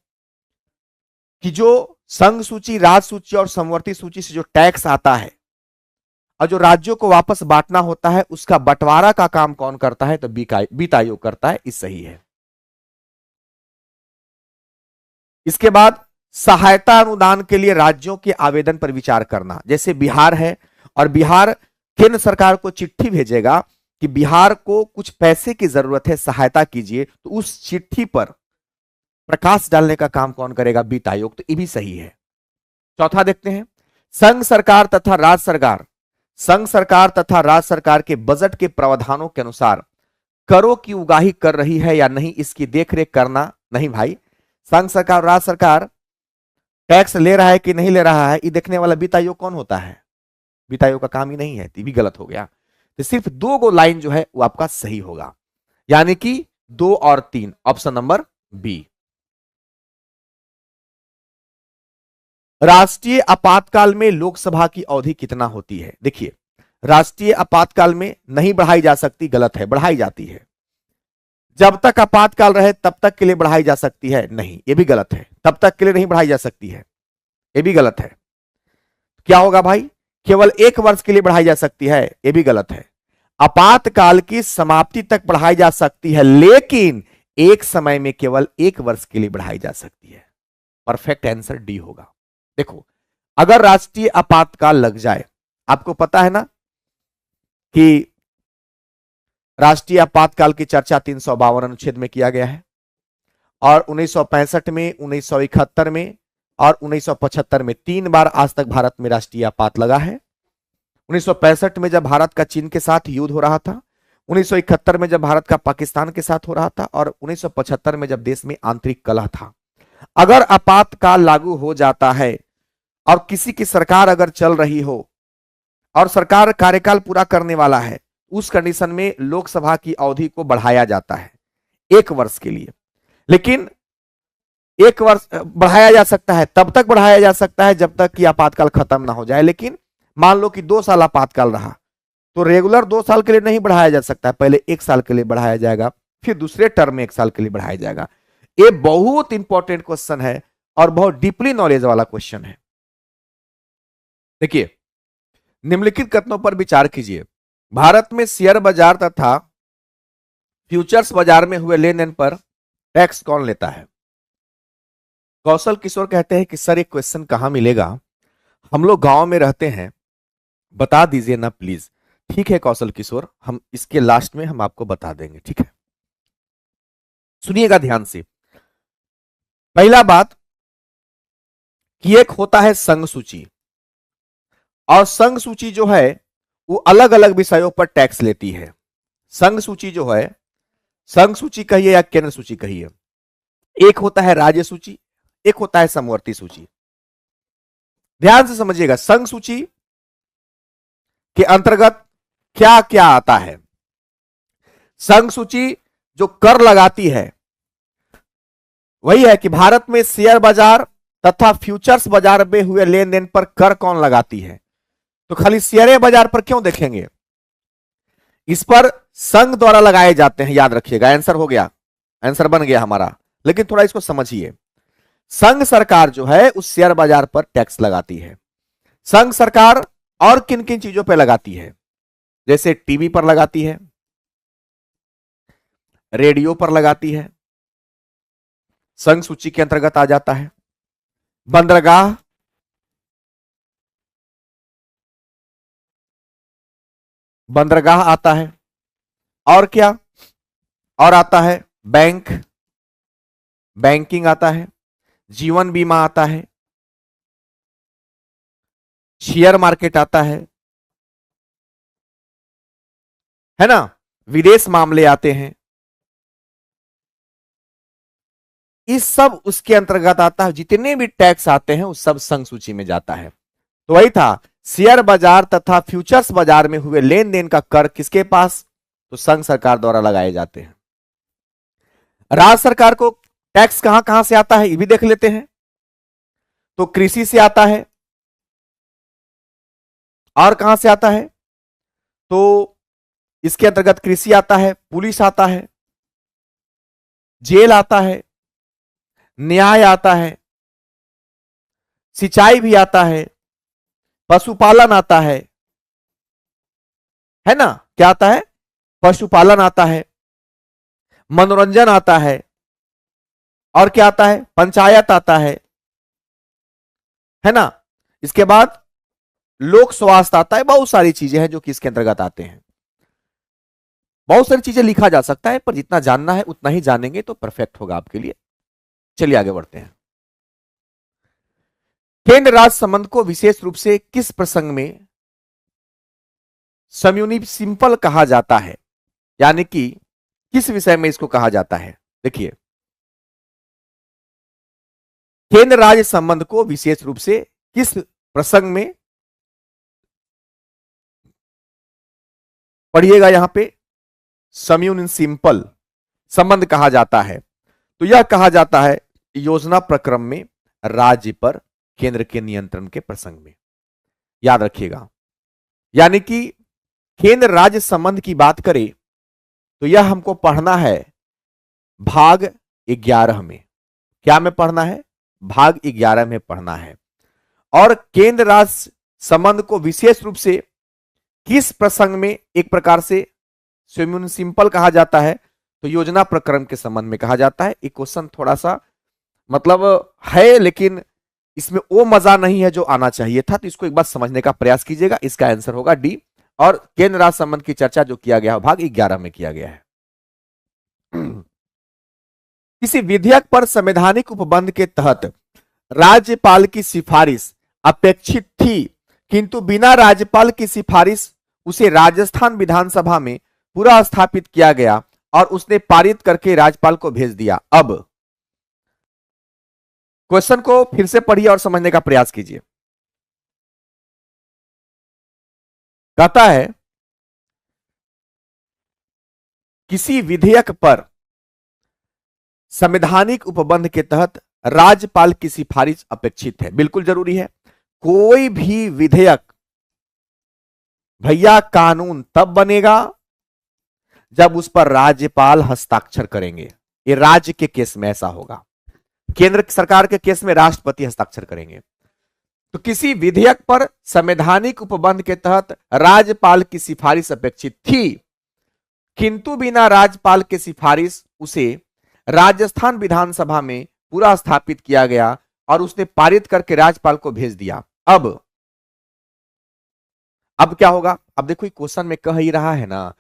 कि जो संघ सूची, राज सूची और समवर्ती सूची से जो टैक्स आता है और जो राज्यों को वापस बांटना होता है, उसका बंटवारा का काम कौन करता है? तो वित्त आयोग करता है, ये सही है। इसके बाद सहायता अनुदान के लिए राज्यों के आवेदन पर विचार करना। जैसे बिहार है और बिहार केंद्र सरकार को चिट्ठी भेजेगा कि बिहार को कुछ पैसे की जरूरत है, सहायता कीजिए, तो उस चिट्ठी पर प्रकाश डालने का काम कौन करेगा? वित्त आयोग। तो ये भी सही है। चौथा देखते हैं, संघ सरकार तथा राज्य सरकार, संघ सरकार तथा राज्य सरकार के बजट के प्रावधानों के अनुसार करों की उगाही कर रही है या नहीं, इसकी देखरेख करना। नहीं भाई, संघ सरकार और राज्य सरकार टैक्स ले रहा है कि नहीं ले रहा है, ये देखने वाला वित्त आयोग कौन होता है? वित्त आयोग का काम ही नहीं है। ये भी गलत हो गया। तो सिर्फ 2 गो लाइन जो है वो आपका सही होगा, यानी कि 2 और 3, ऑप्शन नंबर बी। राष्ट्रीय आपातकाल में लोकसभा की अवधि कितना होती है? देखिए, राष्ट्रीय आपातकाल में नहीं बढ़ाई जा सकती, गलत है, बढ़ाई जाती है। जब तक आपातकाल रहे तब तक के लिए बढ़ाई जा सकती है, नहीं, यह भी गलत है। तब तक के लिए नहीं बढ़ाई जा सकती है, यह भी गलत है। क्या होगा भाई? केवल 1 वर्ष के लिए बढ़ाई जा सकती है, यह भी गलत है। आपातकाल की समाप्ति तक बढ़ाई जा सकती है, लेकिन एक समय में केवल 1 वर्ष के लिए बढ़ाई जा सकती है। परफेक्ट आंसर डी होगा। देखो, अगर राष्ट्रीय आपातकाल लग जाए, आपको पता है ना कि राष्ट्रीय आपातकाल की चर्चा 352 अनुच्छेद में किया गया है, और 1965 में, 1971 में और 1975 में 3 बार आज तक भारत में राष्ट्रीय आपात लगा है। 1965 में जब भारत का चीन के साथ युद्ध हो रहा था, 1971 में जब भारत का पाकिस्तान के साथ हो रहा था, और 1975 में जब देश में आंतरिक कलह था। अगर आपातकाल लागू हो जाता है और किसी की सरकार अगर चल रही हो और सरकार कार्यकाल पूरा करने वाला है, उस कंडीशन में लोकसभा की अवधि को बढ़ाया जाता है 1 वर्ष के लिए। लेकिन 1 वर्ष बढ़ाया जा सकता है, तब तक बढ़ाया जा सकता है जब तक कि आपातकाल खत्म ना हो जाए। लेकिन मान लो कि 2 साल आपातकाल रहा, तो रेगुलर 2 साल के लिए नहीं बढ़ाया जा सकता है, पहले 1 साल के लिए बढ़ाया जाएगा, फिर दूसरे टर्म में 1 साल के लिए बढ़ाया जाएगा। ये बहुत इंपॉर्टेंट क्वेश्चन है और बहुत डीपली नॉलेज वाला क्वेश्चन है। देखिए, निम्नलिखित कथनों पर विचार कीजिए। भारत में शेयर बाजार तथा फ्यूचर्स बाजार में हुए लेन देन पर टैक्स कौन लेता है? कौशल किशोर कहते हैं कि सर, एक क्वेश्चन कहां मिलेगा, हम लोग गांव में रहते हैं, बता दीजिए ना प्लीज। ठीक है कौशल किशोर, हम इसके लास्ट में हम आपको बता देंगे, ठीक है? सुनिएगा ध्यान से। पहला बात कि एक होता है संघ सूची, और संघ सूची जो है वो अलग अलग विषयों पर टैक्स लेती है। संघ सूची जो है, संघ सूची कहिए या केंद्र सूची कहिए, एक होता है राज्य सूची, एक होता है समवर्ती सूची। ध्यान से समझिएगा, संघ सूची के अंतर्गत क्या क्या आता है। संघ सूची जो कर लगाती है वही है कि भारत में शेयर बाजार तथा फ्यूचर्स बाजार में हुए लेन देन पर कर कौन लगाती है। तो खाली शेयर बाजार पर क्यों देखेंगे, इस पर संघ द्वारा लगाए जाते हैं, याद रखिएगा। आंसर हो गया, आंसर बन गया हमारा। लेकिन थोड़ा इसको समझिए, संघ सरकार जो है उस शेयर बाजार पर टैक्स लगाती है। संघ सरकार और किन किन चीजों पर लगाती है? जैसे टीवी पर लगाती है, रेडियो पर लगाती है, संघ सूची के अंतर्गत आ जाता है। बंदरगाह, बंदरगाह आता है, और क्या और आता है? बैंक, बैंकिंग आता है, जीवन बीमा आता है, शेयर मार्केट आता है ना, विदेश मामले आते हैं। इस सब उसके अंतर्गत आता है। जितने भी टैक्स आते हैं वो सब संघ सूची में जाता है। तो वही था, शेयर बाजार तथा फ्यूचर्स बाजार में हुए लेन देन का कर किसके पास? तो संघ सरकार द्वारा लगाए जाते हैं। राज्य सरकार को टैक्स कहां कहां से आता है ये भी देख लेते हैं। तो कृषि से आता है, और कहां से आता है? तो इसके अंतर्गत कृषि आता है, पुलिस आता है, जेल आता है, न्याय आता है, सिंचाई भी आता है, पशुपालन आता है ना? क्या आता है? पशुपालन आता है, मनोरंजन आता है, और क्या आता है? पंचायत आता है, है ना। इसके बाद लोक स्वास्थ्य आता है, बहुत सारी चीजें हैं जो कि इसके अंतर्गत आते हैं। बहुत सारी चीजें लिखा जा सकता है, पर जितना जानना है उतना ही जानेंगे तो परफेक्ट होगा आपके लिए। चलिए आगे बढ़ते हैं। केंद्र राज्य संबंध को विशेष रूप से किस प्रसंग में सम्यूनिसिपल कहा जाता है, यानी कि किस विषय में इसको कहा जाता है। देखिए, केंद्र राज्य संबंध को विशेष रूप से किस प्रसंग में, पढ़िएगा यहां पे, सम्यूनिसिपल संबंध कहा जाता है। तो यह कहा जाता है योजना प्रक्रम में राज्य पर केंद्र के नियंत्रण के प्रसंग में। याद रखिएगा, यानी कि केंद्र राज्य संबंध की बात करें तो यह हमको पढ़ना है भाग 11 में। क्या में पढ़ना है? भाग 11 में पढ़ना है। और केंद्र राज्य संबंध को विशेष रूप से किस प्रसंग में एक प्रकार से सम्यूनिसिपल कहा जाता है, तो योजना प्रक्रम के संबंध में कहा जाता है। एक क्वेश्चन थोड़ा सा मतलब है, लेकिन इसमें वो मजा नहीं है जो आना चाहिए था, तो इसको एक बार समझने का प्रयास कीजिएगा। इसका आंसर होगा डी। और केंद्र राज्य संबंध की चर्चा जो किया गया है भाग 11 में किया गया है। किसी विधेयक पर संवैधानिक उपबंध के तहत राज्यपाल की सिफारिश अपेक्षित थी, किंतु बिना राज्यपाल की सिफारिश उसे राजस्थान विधानसभा में पूरा स्थापित किया गया और उसने पारित करके राज्यपाल को भेज दिया। अब क्वेश्चन को फिर से पढ़िए और समझने का प्रयास कीजिए। कहता है किसी विधेयक पर संवैधानिक उपबंध के तहत राज्यपाल की सिफारिश अपेक्षित है। बिल्कुल जरूरी है। कोई भी विधेयक भैया कानून तब बनेगा जब उस पर राज्यपाल हस्ताक्षर करेंगे। ये राज्य के केस में ऐसा होगा, केंद्र सरकार के केस में राष्ट्रपति हस्ताक्षर करेंगे। तो किसी विधेयक पर संवैधानिक उपबंध के तहत राज्यपाल की सिफारिश अपेक्षित थी, किंतु बिना राज्यपाल के सिफारिश उसे राजस्थान विधानसभा में पूरा स्थापित किया गया और उसने पारित करके राज्यपाल को भेज दिया। अब क्या होगा? अब देखो क्वेश्चन में कह ही रहा है ना,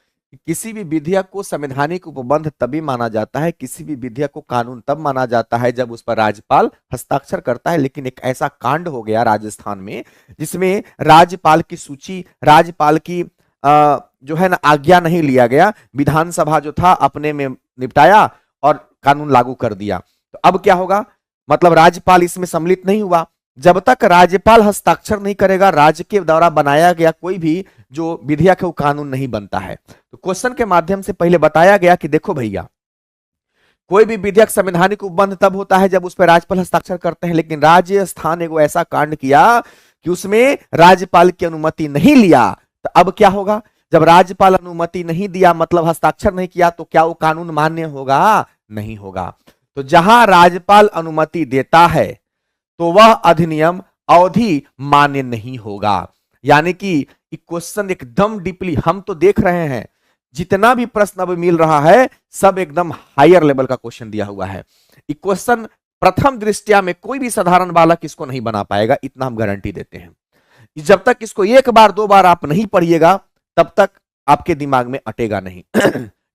किसी भी विधेयक को संवैधानिक उपबंध तभी माना जाता है, किसी भी विधेयक को कानून तब माना जाता है जब उस पर राज्यपाल हस्ताक्षर करता है। लेकिन एक ऐसा कांड हो गया राजस्थान में जिसमें राज्यपाल की सूची, राज्यपाल की जो है ना आज्ञा नहीं लिया गया, विधानसभा जो था अपने में निपटाया और कानून लागू कर दिया। तो अब क्या होगा? मतलब राज्यपाल इसमें सम्मिलित नहीं हुआ। जब तक राज्यपाल हस्ताक्षर नहीं करेगा, राज्य के द्वारा बनाया गया कोई भी जो विधेयक है वो कानून नहीं बनता है। तो क्वेश्चन के माध्यम से पहले बताया गया कि देखो भैया, कोई भी विधेयक संवैधानिक उपबंध तब होता है जब उस पर राज्यपाल हस्ताक्षर करते हैं, लेकिन राजस्थान एगो ऐसा कांड किया कि उसमें राज्यपाल की अनुमति नहीं लिया। तो अब क्या होगा? जब राज्यपाल अनुमति नहीं दिया, मतलब हस्ताक्षर नहीं किया, तो क्या वो कानून मान्य होगा? नहीं होगा। तो जहां राज्यपाल अनुमति देता है तो वह अधिनियम अवधि मान्य नहीं होगा। यानी कि क्वेश्चन एकदम डीपली हम तो देख रहे हैं, जितना भी प्रश्न अब मिल रहा है सब एकदम हायर लेवल का क्वेश्चन दिया हुआ है। क्वेश्चन प्रथम दृष्टया में कोई भी साधारण बालक इसको नहीं बना पाएगा, इतना हम गारंटी देते हैं। जब तक इसको एक बार दो बार आप नहीं पढ़िएगा तब तक आपके दिमाग में अटेगा नहीं।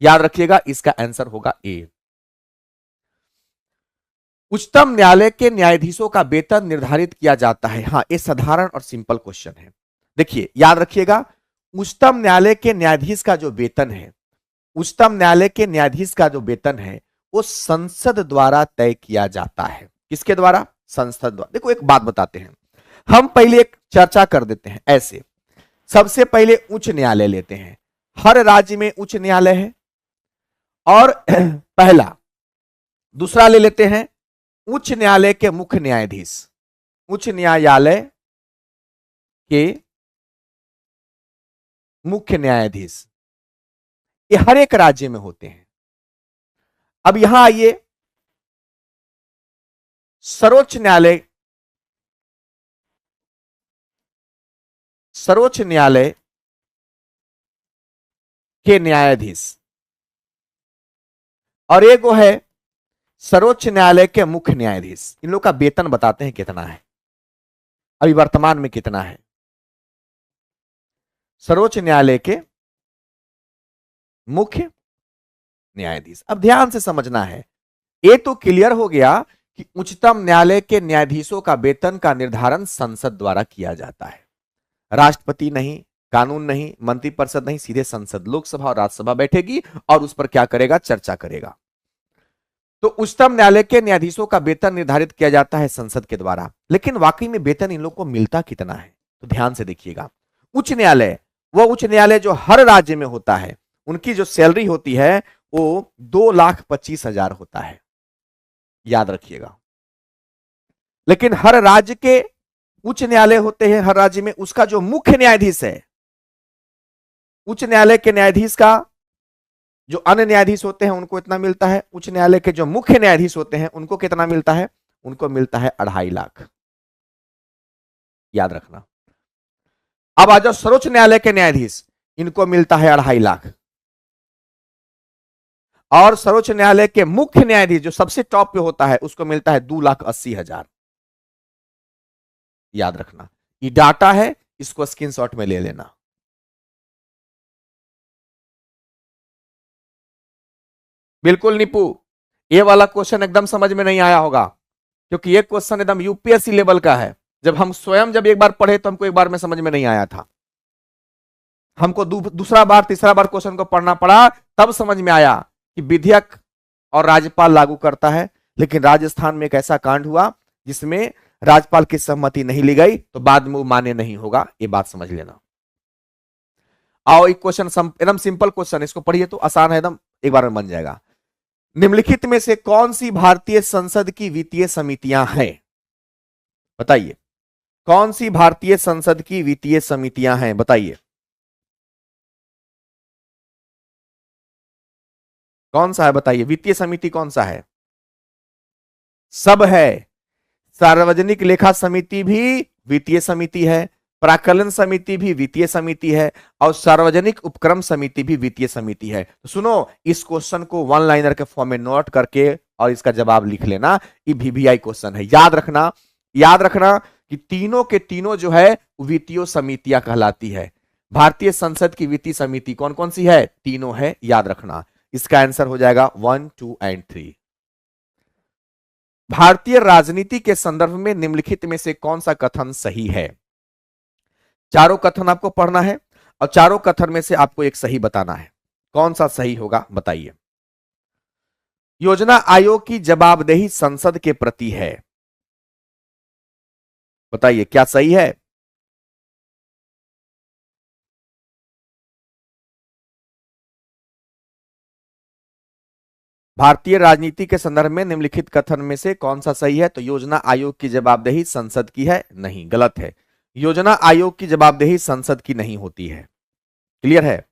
याद रखिएगा, इसका आंसर होगा ए। उच्चतम न्यायालय के न्यायाधीशों का वेतन निर्धारित किया जाता है। हाँ, ये साधारण और सिंपल क्वेश्चन है। देखिए, याद रखिएगा, उच्चतम न्यायालय के न्यायाधीश का जो वेतन है, उच्चतम न्यायालय के न्यायाधीश का जो वेतन है वो संसद द्वारा तय किया जाता है। किसके द्वारा? संसद द्वारा। देखो एक बात बताते हैं, हम पहले एक चर्चा कर देते हैं। ऐसे सबसे पहले उच्च न्यायालय लेते हैं। हर राज्य में उच्च न्यायालय है और पहला। दूसरा ले लेते हैं उच्च न्यायालय के मुख्य न्यायाधीश। उच्च न्यायालय के मुख्य न्यायाधीश ये हर एक राज्य में होते हैं। अब यहां आइए, सर्वोच्च न्यायालय, सर्वोच्च न्यायालय के न्यायाधीश और एक वो है सर्वोच्च न्यायालय के मुख्य न्यायाधीश। इन लोग का वेतन बताते हैं कितना है। अभी वर्तमान में कितना है? सर्वोच्च न्यायालय के मुख्य न्यायाधीश। अब ध्यान से समझना है, ये तो क्लियर हो गया कि उच्चतम न्यायालय के न्यायाधीशों का वेतन का निर्धारण संसद द्वारा किया जाता है। राष्ट्रपति नहीं, कानून नहीं, मंत्रिपरिषद नहीं, सीधे संसद, लोकसभा और राज्यसभा बैठेगी और उस पर क्या करेगा? चर्चा करेगा। तो उच्चतम न्यायालय के न्यायाधीशों का वेतन निर्धारित किया जाता है संसद के द्वारा। लेकिन वाकई में वेतन इन लोगों को मिलता कितना है? तो ध्यान से देखिएगा, उच्च न्यायालय, वह उच्च न्यायालय जो हर राज्य में होता है, उनकी जो सैलरी होती है वो 2,25,000 होता है, याद रखिएगा। लेकिन हर राज्य के उच्च न्यायालय होते हैं, हर राज्य में उसका जो मुख्य न्यायाधीश है, उच्च न्यायालय के न्यायाधीश का जो अन्य न्यायाधीश होते हैं उनको इतना मिलता है, उच्च न्यायालय के जो मुख्य न्यायाधीश होते हैं उनको कितना मिलता है? उनको मिलता है 2.5 लाख, याद रखना। अब आ जाओ सर्वोच्च न्यायालय के न्यायाधीश, इनको मिलता है 2.5 लाख। और सर्वोच्च न्यायालय के मुख्य न्यायाधीश जो सबसे टॉप पे होता है उसको मिलता है 2,80,000, याद रखना। ये डाटा है, इसको स्क्रीनशॉट में ले लेना। बिल्कुल निपू, ये वाला क्वेश्चन एकदम समझ में नहीं आया होगा, क्योंकि ये क्वेश्चन एकदम यूपीएससी लेवल का है। जब हम स्वयं जब एक बार पढ़े तो हमको एक बार में समझ में नहीं आया था, हमको दूसरा बार तीसरा बार क्वेश्चन को पढ़ना पड़ा, तब समझ में आया कि विधेयक और राज्यपाल लागू करता है। लेकिन राजस्थान में एक ऐसा कांड हुआ जिसमें राज्यपाल की सहमति नहीं ली गई, तो बाद में वो मान्य नहीं होगा, ये बात समझ लेना। आओ एक क्वेश्चन एकदम सिंपल क्वेश्चन, इसको पढ़िए तो आसान है एकदम, एक बार में बन जाएगा। निम्नलिखित में से कौन सी भारतीय संसद की वित्तीय समितियां हैं? बताइए, कौन सी भारतीय संसद की वित्तीय समितियां हैं? बताइए, कौन सा है? बताइए, वित्तीय समिति कौन सा है? सब है। सार्वजनिक लेखा समिति भी वित्तीय समिति है, प्राक्कलन समिति भी वित्तीय समिति है, और सार्वजनिक उपक्रम समिति भी वित्तीय समिति है। तो सुनो, इस क्वेश्चन को वन लाइनर के फॉर्म में नोट करके और इसका जवाब लिख लेना। ये वीवीआई क्वेश्चन है, याद रखना। याद रखना कि तीनों के तीनों जो है वित्तीय समितियां कहलाती है। भारतीय संसद की वित्तीय समिति कौन कौन सी है? तीनों है, याद रखना। इसका आंसर हो जाएगा 1, 2 एंड 3। भारतीय राजनीति के संदर्भ में निम्नलिखित में से कौन सा कथन सही है? चारों कथन आपको पढ़ना है और चारों कथन में से आपको एक सही बताना है। कौन सा सही होगा? बताइए। योजना आयोग की जवाबदेही संसद के प्रति है, बताइए क्या सही है? भारतीय राजनीति के संदर्भ में निम्नलिखित कथन में से कौन सा सही है? तो योजना आयोग की जवाबदेही संसद की है, नहीं, गलत है। योजना आयोग की जवाबदेही संसद की नहीं होती है। क्लियर है?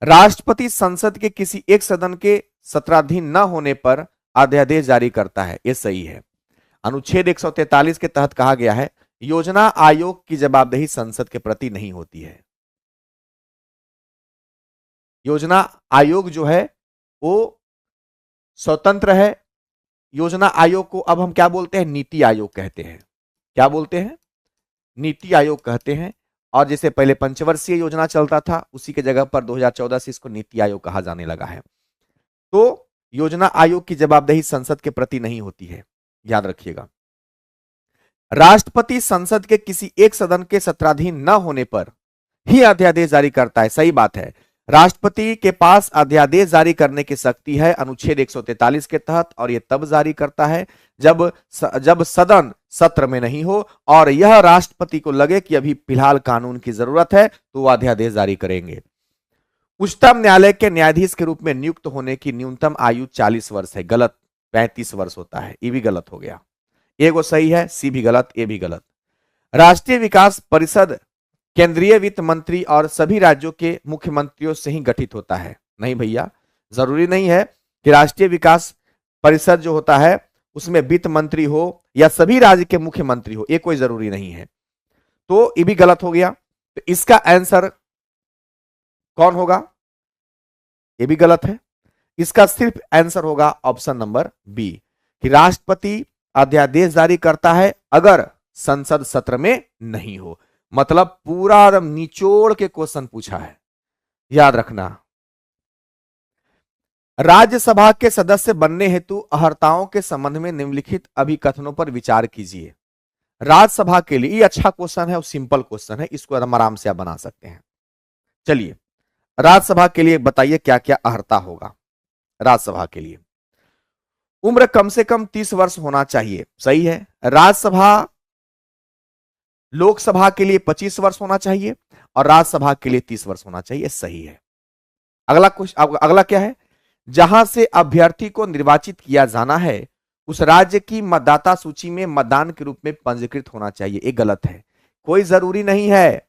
राष्ट्रपति संसद के किसी एक सदन के सत्राधीन न होने पर अध्यादेश जारी करता है, यह सही है। अनुच्छेद 143 के तहत कहा गया है योजना आयोग की जवाबदेही संसद के प्रति नहीं होती है। योजना आयोग जो है वो स्वतंत्र है। योजना आयोग को अब हम क्या बोलते हैं? नीति आयोग कहते हैं। क्या बोलते हैं? नीति आयोग कहते हैं। और जैसे पहले पंचवर्षीय योजना चलता था, उसी के जगह पर 2014 से इसको नीति आयोग कहा जाने लगा है। तो योजना आयोग की जवाबदेही संसद के प्रति नहीं होती है, याद रखिएगा। राष्ट्रपति संसद के किसी एक सदन के सत्राधीन न होने पर ही अध्यादेश जारी करता है, सही बात है। राष्ट्रपति के पास अध्यादेश जारी करने की शक्ति है अनुच्छेद 143 के तहत, और यह तब जारी करता है जब सदन सत्र में नहीं हो और यह राष्ट्रपति को लगे कि अभी फिलहाल कानून की जरूरत है, तो वह अध्यादेश जारी करेंगे। उच्चतम न्यायालय के न्यायाधीश के रूप में नियुक्त होने की न्यूनतम आयु 40 वर्ष है, गलत, 35 वर्ष होता है। ये भी गलत हो गया। ए को सही है, सी भी गलत, ए भी गलत। राष्ट्रीय विकास परिषद केंद्रीय वित्त मंत्री और सभी राज्यों के मुख्यमंत्रियों से ही गठित होता है, नहीं भैया, जरूरी नहीं है कि राष्ट्रीय विकास परिषद जो होता है उसमें वित्त मंत्री हो या सभी राज्य के मुख्यमंत्री हो, ये कोई जरूरी नहीं है। तो ये भी गलत हो गया। तो इसका आंसर कौन होगा? ये भी गलत है। इसका सिर्फ आंसर होगा ऑप्शन नंबर बी, कि राष्ट्रपति अध्यादेश जारी करता है अगर संसद सत्र में नहीं हो। मतलब पूरा एकदम निचोड़ के क्वेश्चन पूछा है, याद रखना। राज्यसभा के सदस्य बनने हेतु अर्हताओं के संबंध में निम्नलिखित अभिकथनों पर विचार कीजिए। राज्यसभा के लिए, ये अच्छा क्वेश्चन है और सिंपल क्वेश्चन है, इसको आराम से आप बना सकते हैं। चलिए, राज्यसभा के लिए बताइए क्या क्या अर्हता होगा। राज्यसभा के लिए उम्र कम से कम 30 वर्ष होना चाहिए, सही है। राज्यसभा, लोकसभा के लिए 25 वर्ष होना चाहिए और राज्यसभा के लिए 30 वर्ष होना चाहिए, सही है। अगला क्या है, जहां से अभ्यर्थी को निर्वाचित किया जाना है उस राज्य की मतदाता सूची में मतदान के रूप में पंजीकृत होना चाहिए, ये गलत है। कोई जरूरी नहीं है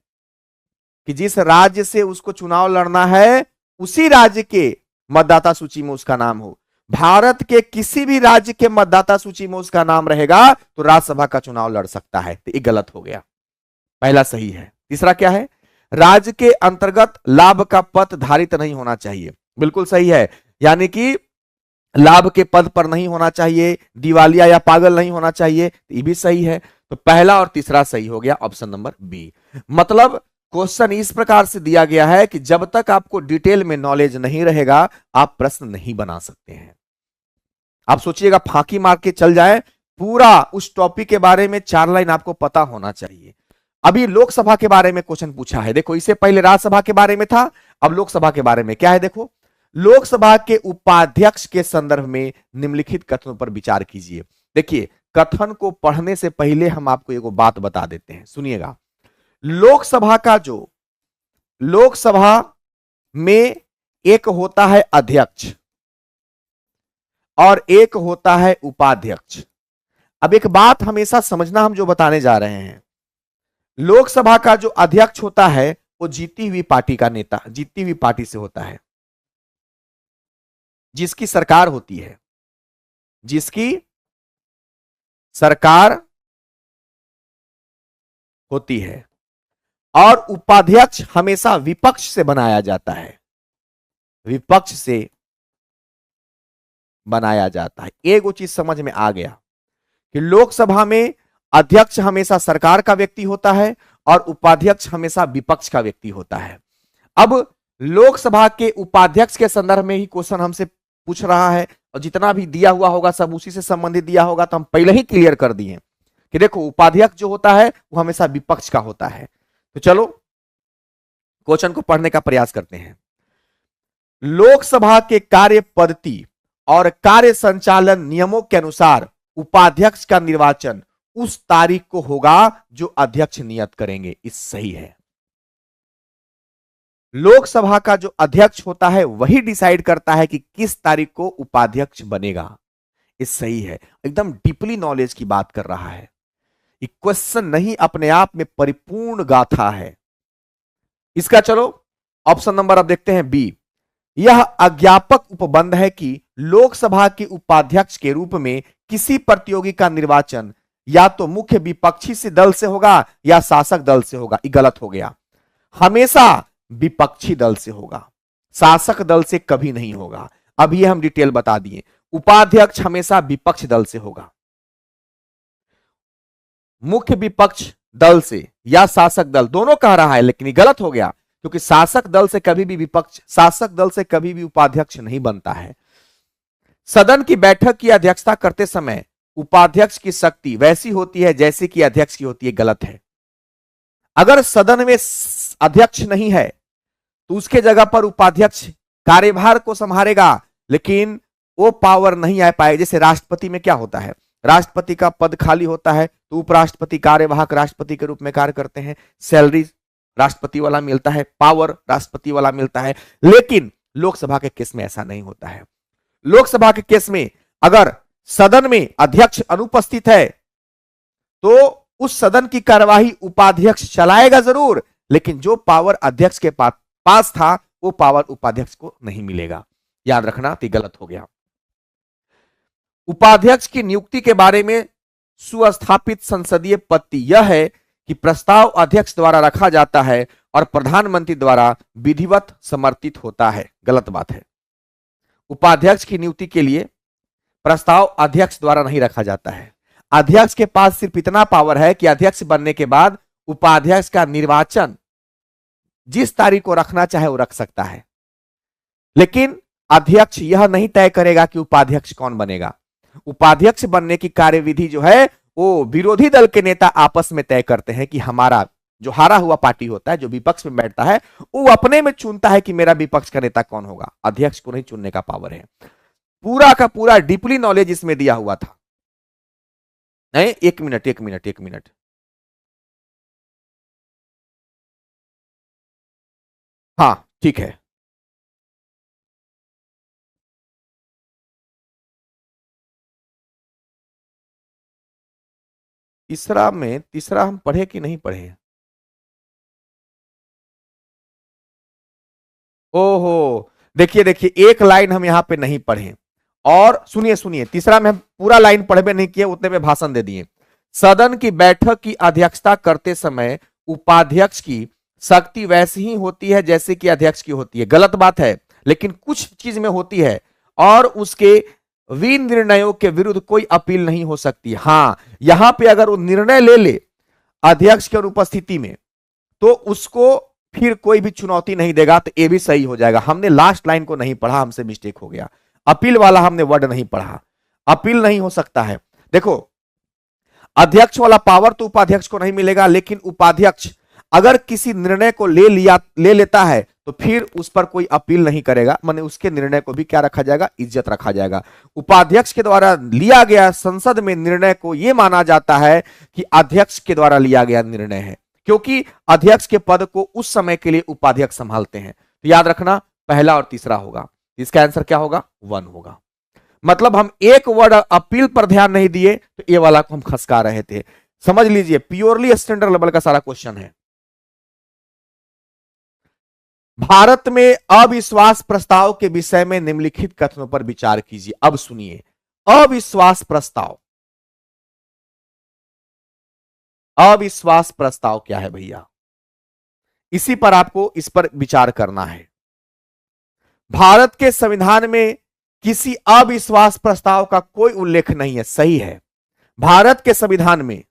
कि जिस राज्य से उसको चुनाव लड़ना है उसी राज्य के मतदाता सूची में उसका नाम हो। भारत के किसी भी राज्य के मतदाता सूची में उसका नाम रहेगा तो राज्यसभा का चुनाव लड़ सकता है, तो ये गलत हो गया, पहला सही है। तीसरा क्या है, राज्य के अंतर्गत लाभ का पद धारित नहीं होना चाहिए, बिल्कुल सही है। यानी कि लाभ के पद पर नहीं होना चाहिए, दिवालिया या पागल नहीं होना चाहिए, ये भी सही है। तो पहला और तीसरा सही हो गया, ऑप्शन नंबर बी। मतलब क्वेश्चन इस प्रकार से दिया गया है कि जब तक आपको डिटेल में नॉलेज नहीं रहेगा आप प्रश्न नहीं बना सकते हैं। आप सोचिएगा फांकी मार के चल जाए, पूरा उस टॉपिक के बारे में 4 लाइन आपको पता होना चाहिए। अभी लोकसभा के बारे में क्वेश्चन पूछा है, देखो इससे पहले राज्यसभा के बारे में था, अब लोकसभा के बारे में क्या है। देखो, लोकसभा के उपाध्यक्ष के संदर्भ में निम्नलिखित कथनों पर विचार कीजिए। देखिए, कथन को पढ़ने से पहले हम आपको एक बात बता देते हैं, सुनिएगा। लोकसभा में एक होता है अध्यक्ष और एक होता है उपाध्यक्ष। अब एक बात हमेशा समझना, हम जो बताने जा रहे हैं, लोकसभा का जो अध्यक्ष होता है वो जीती हुई पार्टी का नेता, जीती हुई पार्टी से होता है, जिसकी सरकार होती है, जिसकी सरकार होती है। और उपाध्यक्ष हमेशा विपक्ष से बनाया जाता है, विपक्ष से बनाया जाता है। एक चीज समझ में आ गया कि लोकसभा में अध्यक्ष हमेशा सरकार का व्यक्ति होता है और उपाध्यक्ष हमेशा विपक्ष का व्यक्ति होता है। अब लोकसभा के उपाध्यक्ष के संदर्भ में ही क्वेश्चन हमसे पूछ रहा है और जितना भी दिया हुआ होगा सब उसी से संबंधित दिया होगा, तो हम पहले ही क्लियर कर दिए कि देखो उपाध्यक्ष जो होता है वो हमेशा विपक्ष का होता है। तो चलो क्वेश्चन को पढ़ने का प्रयास करते हैं। लोकसभा के कार्य पद्धति और कार्य संचालन नियमों के अनुसार उपाध्यक्ष का निर्वाचन उस तारीख को होगा जो अध्यक्ष नियत करेंगे, इस सही है। लोकसभा का जो अध्यक्ष होता है वही डिसाइड करता है कि किस तारीख को उपाध्यक्ष बनेगा, इस सही है। एकदम डीपली नॉलेज की बात कर रहा है, ये क्वेश्चन नहीं अपने आप में परिपूर्ण गाथा है इसका। चलो ऑप्शन नंबर अब देखते हैं बी। यह अज्ञापक उपबंध है कि लोकसभा के उपाध्यक्ष के रूप में किसी प्रतियोगी का निर्वाचन या तो मुख्य विपक्षी से दल से होगा या शासक दल से होगा, ये गलत हो गया। हमेशा विपक्षी दल से होगा, शासक दल से कभी नहीं होगा। अब ये हम डिटेल बता दिए, उपाध्यक्ष हमेशा विपक्ष दल से होगा, मुख्य विपक्ष दल से या शासक दल, दोनों कह रहा है लेकिन ये गलत हो गया क्योंकि शासक दल से कभी भी विपक्ष, शासक दल से कभी भी उपाध्यक्ष नहीं बनता है। सदन की बैठक की अध्यक्षता करते समय उपाध्यक्ष की शक्ति वैसी होती है जैसे कि अध्यक्ष की होती है, गलत है। अगर सदन में अध्यक्ष नहीं है तो उसके जगह पर उपाध्यक्ष कार्यभार को संभालेगा, लेकिन वो पावर नहीं आ पाएगा। जैसे राष्ट्रपति में क्या होता है, राष्ट्रपति का पद खाली होता है तो उपराष्ट्रपति कार्यवाहक राष्ट्रपति के रूप में कार्य करते हैं, सैलरी राष्ट्रपति वाला मिलता है, पावर राष्ट्रपति वाला मिलता है। लेकिन लोकसभा के केस में ऐसा नहीं होता है। लोकसभा के केस में अगर सदन में अध्यक्ष अनुपस्थित है तो उस सदन की कार्यवाही उपाध्यक्ष चलाएगा जरूर, लेकिन जो पावर अध्यक्ष के पास था वो पावर उपाध्यक्ष को नहीं मिलेगा, याद रखना। तो गलत हो गया। उपाध्यक्ष की नियुक्ति के बारे में सुस्थापित संसदीय पद्धति यह है कि प्रस्ताव अध्यक्ष द्वारा रखा जाता है और प्रधानमंत्री द्वारा विधिवत समर्थित होता है, गलत बात है। उपाध्यक्ष की नियुक्ति के लिए प्रस्ताव अध्यक्ष द्वारा नहीं रखा जाता है, अध्यक्ष के पास सिर्फ इतना पावर है कि अध्यक्ष बनने के बाद उपाध्यक्ष का निर्वाचन जिस तारीख को रखना चाहे वो रख सकता है, लेकिन अध्यक्ष यह नहीं तय करेगा कि उपाध्यक्ष कौन बनेगा। उपाध्यक्ष बनने की कार्यविधि जो है वो विरोधी दल के नेता आपस में तय करते हैं कि हमारा जो हारा हुआ पार्टी होता है, जो विपक्ष में बैठता है, वो अपने में चुनता है कि मेरा विपक्ष का नेता कौन होगा। अध्यक्ष को नहीं चुनने का पावर है। पूरा का पूरा डीपली नॉलेज इसमें दिया हुआ था। नहीं, एक मिनट। हाँ ठीक है। तीसरा हम पढ़े कि नहीं पढ़े? ओहो, देखिए एक लाइन हम यहां पे नहीं पढ़े। और सुनिए, तीसरा में हम पूरा लाइन पढ़े नहीं किए, उतने में भाषण दे दिए। सदन की बैठक की अध्यक्षता करते समय उपाध्यक्ष की शक्ति वैसी ही होती है जैसे कि अध्यक्ष की होती है। गलत बात है, लेकिन कुछ चीज में होती है, और उसके विनिर्णयों के विरुद्ध कोई अपील नहीं हो सकती। हाँ, यहां पे अगर वो निर्णय ले ले अध्यक्ष की अनुपस्थिति में, तो उसको फिर कोई भी चुनौती नहीं देगा, तो ये भी सही हो जाएगा। हमने लास्ट लाइन को नहीं पढ़ा, हमसे मिस्टेक हो गया। अपील वाला हमने वर्ड नहीं पढ़ा। अपील नहीं हो सकता है। देखो, अध्यक्ष वाला पावर तो उपाध्यक्ष को नहीं मिलेगा, लेकिन उपाध्यक्ष अगर किसी निर्णय को ले लेता है तो फिर उस पर कोई अपील नहीं करेगा, माने उसके निर्णय को भी क्या रखा जाएगा? इज्जत रखा जाएगा। उपाध्यक्ष के द्वारा लिया गया संसद में निर्णय को यह माना जाता है कि अध्यक्ष के द्वारा लिया गया निर्णय है, क्योंकि अध्यक्ष के पद को उस समय के लिए उपाध्यक्ष संभालते हैं। तो याद रखना, पहला और तीसरा होगा। इसका आंसर क्या होगा? 1 होगा। मतलब हम एक वर्ड अपील पर ध्यान नहीं दिए, तो ये वाला को हम खसका रहे थे। समझ लीजिए, प्योरली स्टैंडर्ड लेवल का सारा क्वेश्चन है। भारत में अविश्वास प्रस्ताव के विषय में निम्नलिखित कथनों पर विचार कीजिए। अब सुनिए, अविश्वास प्रस्ताव क्या है भैया? इसी पर आपको इस पर विचार करना है। भारत के संविधान में किसी अविश्वास प्रस्ताव का कोई उल्लेख नहीं है। सही है, भारत के संविधान में।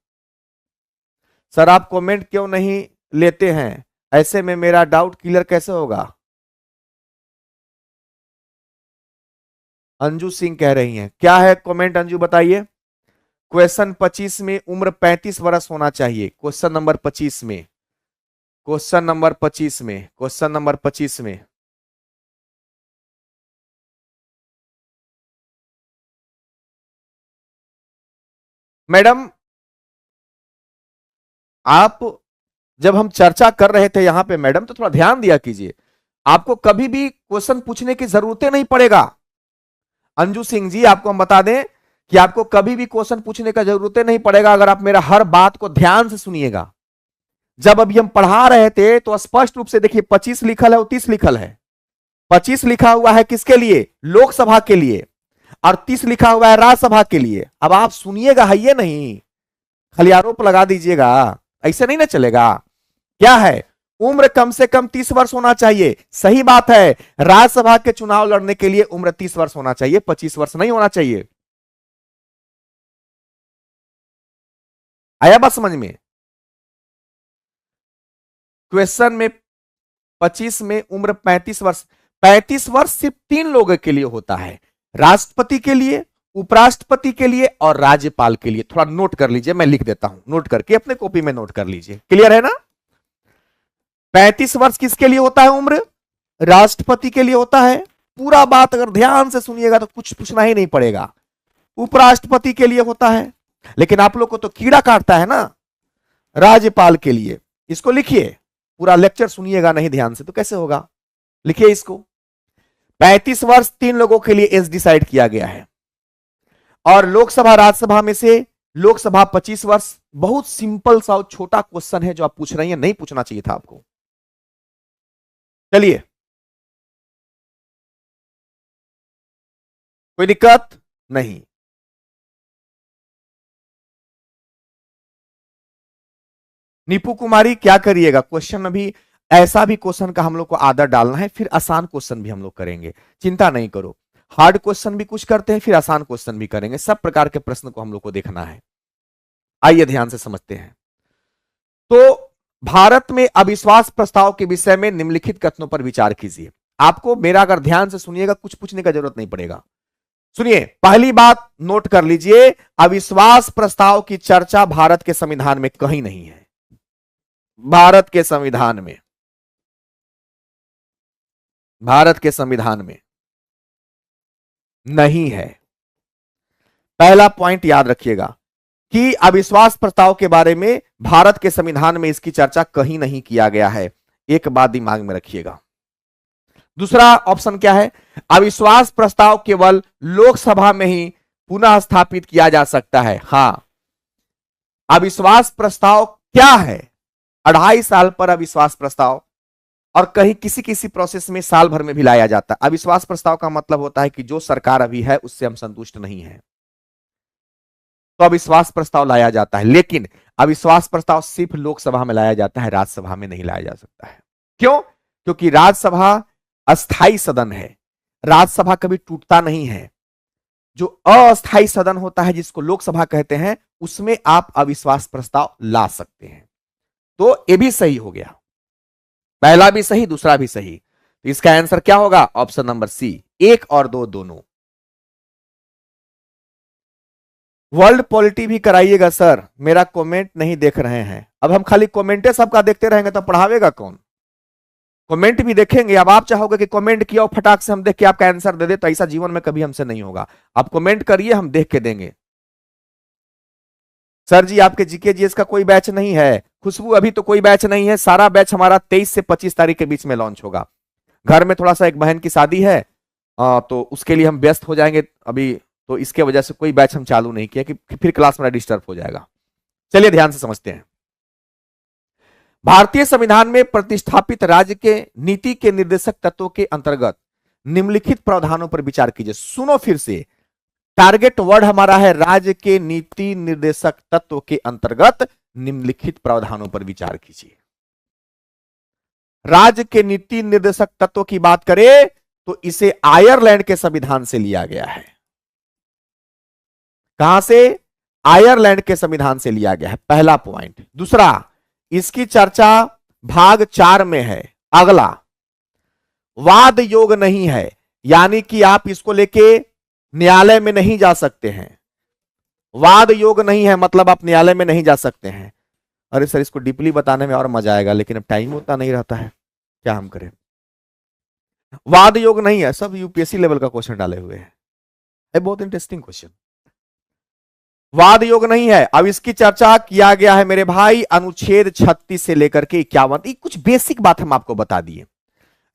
सर आप कमेंट क्यों नहीं लेते हैं? ऐसे में मेरा डाउट क्लियर कैसे होगा? अंजू सिंह कह रही हैं। क्या है कमेंट अंजू, बताइए। क्वेश्चन 25 में उम्र 35 वर्ष होना चाहिए। क्वेश्चन नंबर 25 में, क्वेश्चन नंबर 25 में, क्वेश्चन नंबर 25 में। मैडम, आप जब हम चर्चा कर रहे थे यहां पे मैडम, तो थोड़ा ध्यान दिया कीजिए। आपको कभी भी क्वेश्चन पूछने की जरूरत नहीं पड़ेगा। अंजू सिंह जी, आपको हम बता दें कि आपको कभी भी क्वेश्चन पूछने का जरूरत नहीं पड़ेगा, अगर आप मेरा हर बात को ध्यान से सुनिएगा। जब अभी हम पढ़ा रहे थे तो स्पष्ट रूप से देखिए, 25 लिखल है और 30 लिखल है। 25 लिखा हुआ है किसके लिए? लोकसभा के लिए। और 30 लिखा हुआ है राज्यसभा के लिए। अब आप सुनिएगा, है ये नहीं खाली आरोप लगा दीजिएगा, ऐसे नहीं ना चलेगा। क्या है? उम्र कम से कम 30 वर्ष होना चाहिए। सही बात है, राज्यसभा के चुनाव लड़ने के लिए उम्र 30 वर्ष होना चाहिए, 25 वर्ष नहीं होना चाहिए। आया बात समझ में? क्वेश्चन में 25 में उम्र 35 वर्ष। 35 वर्ष सिर्फ 3 लोगों के लिए होता है, राष्ट्रपति के लिए, उपराष्ट्रपति के लिए और राज्यपाल के लिए। थोड़ा नोट कर लीजिए, मैं लिख देता हूं, नोट करके अपने कॉपी में नोट कर लीजिए। क्लियर है ना? 35 वर्ष किसके लिए होता है उम्र? राष्ट्रपति के लिए होता है। पूरा बात अगर ध्यान से सुनिएगा तो कुछ पूछना ही नहीं पड़ेगा। उपराष्ट्रपति के लिए होता है, लेकिन आप लोग को तो कीड़ा काटता है ना। राज्यपाल के लिए, इसको लिखिए। पूरा लेक्चर सुनिएगा नहीं ध्यान से तो कैसे होगा? लिखिए इसको। 35 वर्ष 3 लोगों के लिए एज डिसाइड किया गया है। और लोकसभा राज्यसभा में से लोकसभा 25 वर्ष। बहुत सिंपल सा छोटा क्वेश्चन है जो आप पूछ रही हैं, नहीं पूछना चाहिए था आपको। चलिए, कोई दिक्कत नहीं। नीपू कुमारी क्या करिएगा, क्वेश्चन अभी ऐसा भी क्वेश्चन का हम लोग को आदत डालना है, फिर आसान क्वेश्चन भी हम लोग करेंगे, चिंता नहीं करो। हार्ड क्वेश्चन भी कुछ करते हैं, फिर आसान क्वेश्चन भी करेंगे। सब प्रकार के प्रश्न को हम लोग को देखना है। आइए ध्यान से समझते हैं। तो भारत में अविश्वास प्रस्ताव के विषय में निम्नलिखित कथनों पर विचार कीजिए। आपको मेरा अगर ध्यान से सुनिएगा, कुछ पूछने का जरूरत नहीं पड़ेगा। सुनिए, पहली बात नोट कर लीजिए, अविश्वास प्रस्ताव की चर्चा भारत के संविधान में कहीं नहीं है। भारत के संविधान में, भारत के संविधान में नहीं है। पहला पॉइंट याद रखिएगा कि अविश्वास प्रस्ताव के बारे में भारत के संविधान में इसकी चर्चा कहीं नहीं किया गया है। एक बात दिमाग में रखिएगा। दूसरा ऑप्शन क्या है? अविश्वास प्रस्ताव केवल लोकसभा में ही पुनः स्थापित किया जा सकता है। हां, अविश्वास प्रस्ताव क्या है? 2.5 साल पर अविश्वास प्रस्ताव, और कहीं किसी किसी प्रोसेस में साल भर में भी लाया जाता है। अविश्वास प्रस्ताव का मतलब होता है कि जो सरकार अभी है उससे हम संतुष्ट नहीं है, तो अविश्वास प्रस्ताव लाया जाता है। लेकिन अविश्वास प्रस्ताव सिर्फ लोकसभा में लाया जाता है, राज्यसभा में नहीं लाया जा सकता है। क्यों? क्योंकि राज्यसभा अस्थाई सदन है, राज्यसभा कभी टूटता नहीं है। जो अस्थाई सदन होता है, जिसको लोकसभा कहते हैं, उसमें आप अविश्वास प्रस्ताव ला सकते हैं। तो ये भी सही हो गया, पहला भी सही, दूसरा भी सही। तो इसका आंसर क्या होगा? ऑप्शन नंबर सी, 1 और 2 दोनों। वर्ल्ड पॉलिटी भी कराइएगा सर, मेरा कमेंट नहीं देख रहे हैं। अब हम खाली कमेंटे सबका देखते रहेंगे तो पढ़ावेगा कौन? कमेंट भी देखेंगे। अब आप चाहोगे कि कमेंट किया और फटाक से हम देख के आपका आंसर दे दे, तो ऐसा जीवन में कभी हमसे नहीं होगा। आप कमेंट करिए, हम देख के देंगे। सर जी, आपके जीके जीएस का कोई बैच नहीं है? खुशबू, अभी तो कोई बैच नहीं है, सारा बैच हमारा 23 से 25 तारीख के बीच में लॉन्च होगा। घर में थोड़ा सा एक बहन की शादी है, तो उसके लिए हम व्यस्त हो जाएंगे अभी, तो इसके वजह से कोई बैच हम चालू नहीं किया कि फिर क्लास मेरा डिस्टर्ब हो जाएगा। चलिए ध्यान से समझते हैं। भारतीय संविधान में प्रतिष्ठापित राज्य के नीति के निर्देशक तत्वों के अंतर्गत निम्नलिखित प्रावधानों पर विचार कीजिए। सुनो फिर से, टारगेट वर्ड हमारा है राज्य के नीति निर्देशक तत्व के अंतर्गत निम्नलिखित प्रावधानों पर विचार कीजिए। राज्य के नीति निर्देशक तत्व की बात करें तो इसे आयरलैंड के संविधान से लिया गया है। कहां से? आयरलैंड के संविधान से लिया गया है, पहला पॉइंट। दूसरा, इसकी चर्चा भाग 4 में है। अगला, वाद योग नहीं है, यानी कि आप इसको लेके न्यायालय में नहीं जा सकते हैं। वाद योग नहीं है मतलब आप न्यायालय में नहीं जा सकते हैं। अरे सर, इसको डीपली बताने में और मजा आएगा, लेकिन अब टाइम उतना नहीं रहता है, क्या हम करें? वाद योग नहीं है, सब यूपीएससी लेवल का क्वेश्चन डाले हुए हैं। बहुत इंटरेस्टिंग क्वेश्चन। वाद योग नहीं है। अब इसकी चर्चा किया गया है मेरे भाई अनुच्छेद 36 से लेकर के 51। कुछ बेसिक बात हम आपको बता दिए,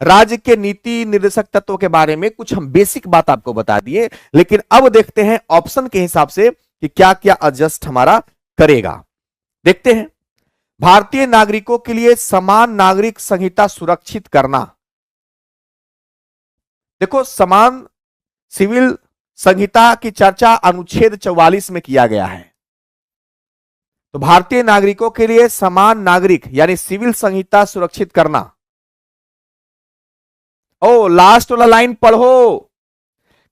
राज्य के नीति निर्देशक तत्वों के बारे में कुछ हम बेसिक बात आपको बता दिए। लेकिन अब देखते हैं ऑप्शन के हिसाब से कि क्या क्या एडजस्ट हमारा करेगा। देखते हैं। भारतीय नागरिकों के लिए समान नागरिक संहिता सुरक्षित करना। देखो, समान सिविल संहिता की चर्चा अनुच्छेद 44 में किया गया है। तो भारतीय नागरिकों के लिए समान नागरिक यानी सिविल संहिता सुरक्षित करना। ओ, लास्ट वाला लाइन पढ़ो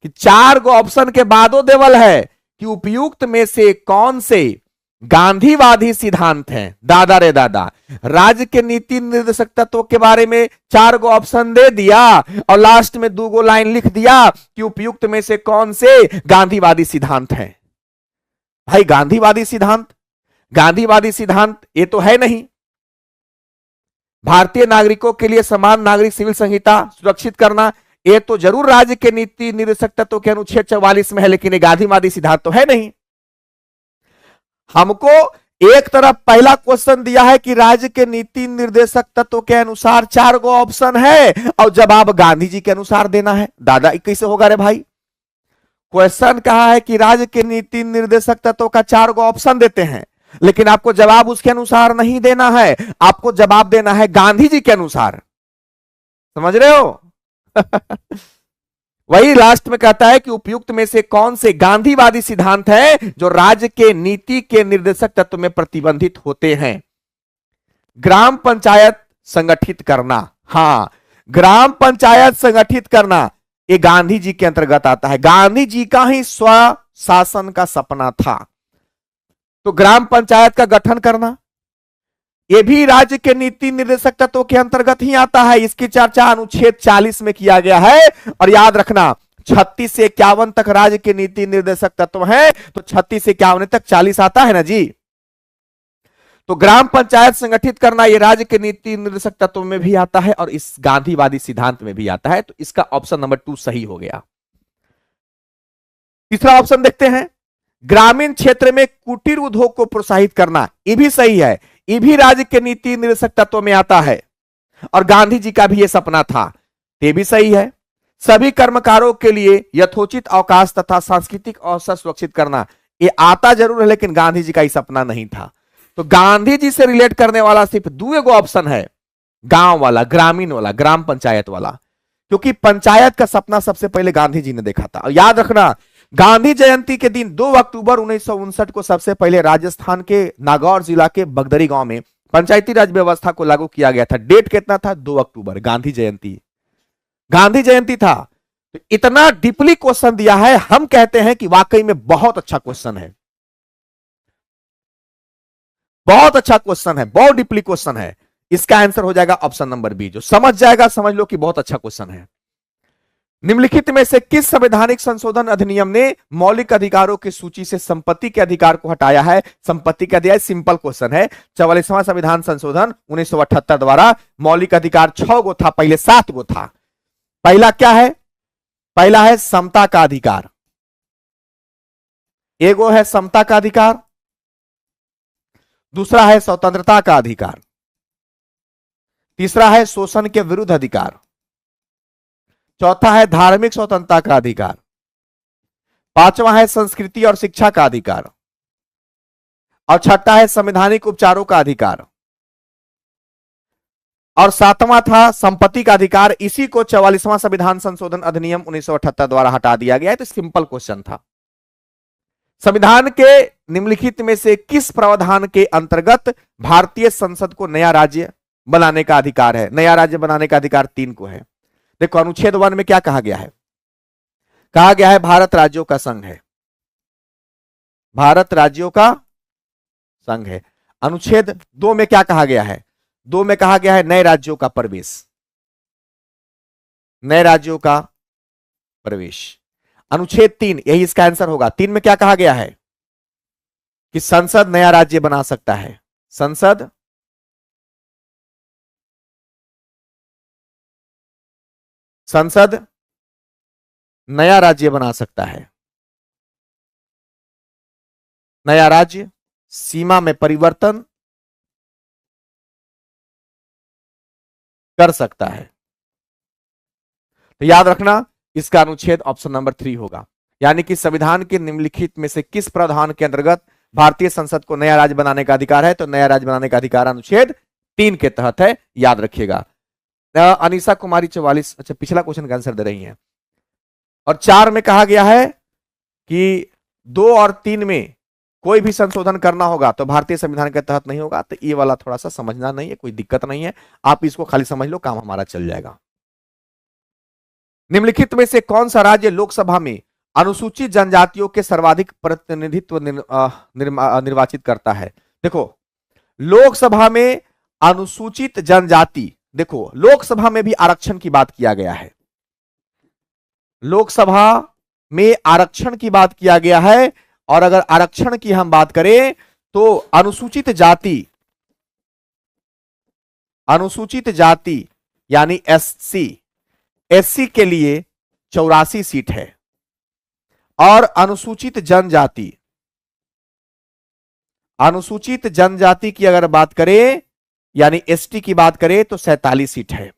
कि 4 गो ऑप्शन के बादो देवल है कि उपयुक्त में से कौन से गांधीवादी सिद्धांत हैं। दादा रे दादा, राज्य के नीति निर्देशक तत्वों के बारे में 4 गो ऑप्शन दे दिया और लास्ट में 2 गो लाइन लिख दिया कि उपयुक्त में से कौन से गांधीवादी सिद्धांत हैं। भाई, गांधीवादी सिद्धांत ये तो है नहीं। भारतीय नागरिकों के लिए समान नागरिक सिविल संहिता सुरक्षित करना, ये तो जरूर राज्य के नीति निर्देशक तत्वों के अनुच्छेद 44 में है, लेकिन ये गांधीवादी सिद्धांत तो है नहीं। हमको एक तरफ पहला क्वेश्चन दिया है कि राज्य के नीति निर्देशक तत्वों के अनुसार 4 गो ऑप्शन है और जवाब गांधी जी के अनुसार देना है। दादा, कैसे होगा रे भाई? क्वेश्चन कहा है कि राज्य के नीति निर्देशक तत्वों का 4 गो ऑप्शन देते हैं, लेकिन आपको जवाब उसके अनुसार नहीं देना है, आपको जवाब देना है गांधी जी के अनुसार। समझ रहे हो? वही लास्ट में कहता है कि उपयुक्त में से कौन से गांधीवादी सिद्धांत है जो राज्य के नीति के निर्देशक तत्व में प्रतिबंधित होते हैं। ग्राम पंचायत संगठित करना। हां, ग्राम पंचायत संगठित करना ये गांधी जी के अंतर्गत आता है। गांधी जी का ही स्व शासन का सपना था। तो ग्राम पंचायत का गठन करना, यह भी राज्य के नीति निर्देशक तत्वों के अंतर्गत ही आता है। इसकी चर्चा अनुच्छेद 40 में किया गया है। और याद रखना 36 से 51 तक राज्य के नीति निर्देशक तत्व हैं, तो 36 से 51 तक 40 आता है ना जी। तो ग्राम पंचायत संगठित करना यह राज्य के नीति निर्देशक तत्व में भी आता है और इस गांधीवादी सिद्धांत में भी आता है। तो इसका ऑप्शन नंबर 2 सही हो गया। तीसरा ऑप्शन देखते हैं, ग्रामीण क्षेत्र में कुटीर उद्योग को प्रोत्साहित करना, यह भी सही है, यह भी राज्य के नीति निर्देशक तत्व में आता है और गांधी जी का भी यह सपना था, ये भी सही है। सभी कर्मकारों के लिए यथोचित अवकाश तथा सांस्कृतिक अवसर सुरक्षित करना, ये आता जरूर है लेकिन गांधी जी का ही सपना नहीं था। तो गांधी जी से रिलेट करने वाला सिर्फ दो ऑप्शन है, गांव वाला, ग्रामीण वाला, ग्राम पंचायत वाला, क्योंकि पंचायत का सपना सबसे पहले गांधी जी ने देखा था। और याद रखना गांधी जयंती के दिन 2 अक्टूबर 1959 को सबसे पहले राजस्थान के नागौर जिला के बगदरी गांव में पंचायती राज व्यवस्था को लागू किया गया था। डेट कितना था? 2 अक्टूबर, गांधी जयंती, गांधी जयंती था। तो इतना डीपली क्वेश्चन दिया है, हम कहते हैं कि वाकई में बहुत अच्छा क्वेश्चन है, बहुत अच्छा क्वेश्चन है, बहुत डीपली क्वेश्चन है। इसका आंसर हो जाएगा ऑप्शन नंबर बी। जो समझ जाएगा समझ लो कि बहुत अच्छा क्वेश्चन है। निम्नलिखित में से किस संवैधानिक संशोधन अधिनियम ने मौलिक अधिकारों की सूची से संपत्ति के अधिकार को हटाया है? संपत्ति का अधिकार सिंपल क्वेश्चन है। 44वां संविधान संशोधन 1978 द्वारा मौलिक अधिकार 6 गो था, पहले 7 गो था। पहला क्या है? पहला है समता का अधिकार, एगो है समता का अधिकार, दूसरा है स्वतंत्रता का अधिकार, तीसरा है शोषण के विरुद्ध अधिकार, चौथा है धार्मिक स्वतंत्रता का अधिकार, पांचवा है संस्कृति और शिक्षा का अधिकार, और छठा है संवैधानिक उपचारों का अधिकार, और सातवां था संपत्ति का अधिकार। इसी को 44वां संविधान संशोधन अधिनियम 1978 द्वारा हटा दिया गया है। तो सिंपल क्वेश्चन था। संविधान के निम्नलिखित में से किस प्रावधान के अंतर्गत भारतीय संसद को नया राज्य बनाने का अधिकार है? नया राज्य बनाने का अधिकार 3 को है। देखो अनुच्छेद 1 में क्या कहा गया है? कहा गया है भारत राज्यों का संघ है, भारत राज्यों का संघ है। अनुच्छेद 2 में क्या कहा गया है? 2 में कहा गया है नए राज्यों का प्रवेश, नए राज्यों का प्रवेश। अनुच्छेद 3 यही इसका आंसर होगा। 3 में क्या कहा गया है? कि संसद नया राज्य बना सकता है, संसद नया राज्य बना सकता है, नया राज्य सीमा में परिवर्तन कर सकता है। तो याद रखना इसका अनुच्छेद ऑप्शन नंबर 3 होगा। यानी कि संविधान के निम्नलिखित में से किस प्रावधान के अंतर्गत भारतीय संसद को नया राज्य बनाने का अधिकार है? तो नया राज्य बनाने का अधिकार अनुच्छेद 3 के तहत है, याद रखिएगा। अनीसा कुमारी 44, अच्छा पिछला क्वेश्चन का आंसर दे रही हैं। और 4 में कहा गया है कि 2 और 3 में कोई भी संशोधन करना होगा तो भारतीय संविधान के तहत नहीं होगा। तो ये वाला थोड़ा सा समझना नहीं है, कोई दिक्कत नहीं है, आप इसको खाली समझ लो, काम हमारा चल जाएगा। निम्नलिखित में से कौन सा राज्य लोकसभा में अनुसूचित जनजातियों के सर्वाधिक प्रतिनिधित्व निर्वाचित करता है? देखो लोकसभा में अनुसूचित जनजाति, देखो लोकसभा में भी आरक्षण की बात किया गया है, लोकसभा में आरक्षण की बात किया गया है। और अगर आरक्षण की हम बात करें तो अनुसूचित जाति यानी एससी के लिए 84 सीट है, और अनुसूचित जनजाति की अगर बात करें यानी एसटी की बात करें तो 47 सीट है।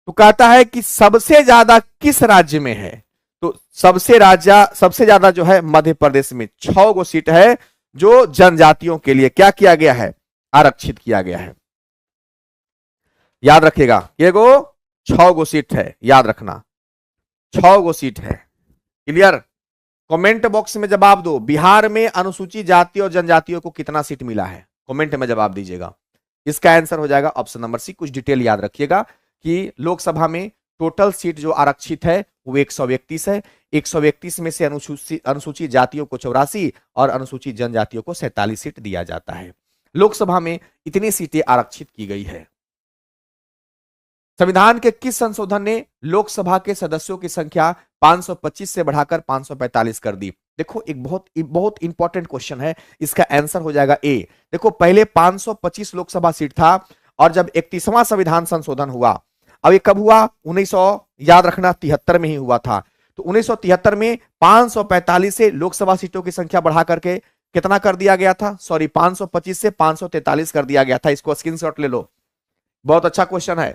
तो कहता है कि सबसे ज्यादा किस राज्य में है? तो सबसे ज्यादा जो है मध्य प्रदेश में 6 गो सीट है जो जनजातियों के लिए क्या किया गया है? आरक्षित किया गया है। याद रखिएगा ये गो 6 गो सीट है, याद रखना 6 गो सीट है। क्लियर? कमेंट बॉक्स में जवाब दो, बिहार में अनुसूचित जाति और जनजातियों को कितना सीट मिला है? कमेंट में जवाब दीजिएगा। इसका आंसर हो जाएगा ऑप्शन नंबर सी। कुछ डिटेल याद रखिएगा कि लोकसभा में टोटल सीट जो आरक्षित है वो 131 है। 131 में से अनुसूचित जातियों को 84 और अनुसूचित जनजातियों को 47 सीट दिया जाता है। लोकसभा में इतनी सीटें आरक्षित की गई है। संविधान के किस संशोधन ने लोकसभा के सदस्यों की संख्या 525 से बढ़ाकर 545 कर दी? देखो एक बहुत इंपॉर्टेंट क्वेश्चन है, इसका आंसर हो जाएगा ए। देखो पहले 525 लोकसभा सीट था और जब 31वां संविधान संशोधन हुआ, अब ये कब हुआ? 1900, याद रखना 73 में ही हुआ था। तो 1973 में 545 से लोकसभा सीटों की संख्या बढ़ा करके कितना कर दिया गया था? सॉरी 525 से 543 कर दिया गया था। इसको स्क्रीनशॉट ले लो, बहुत अच्छा क्वेश्चन है,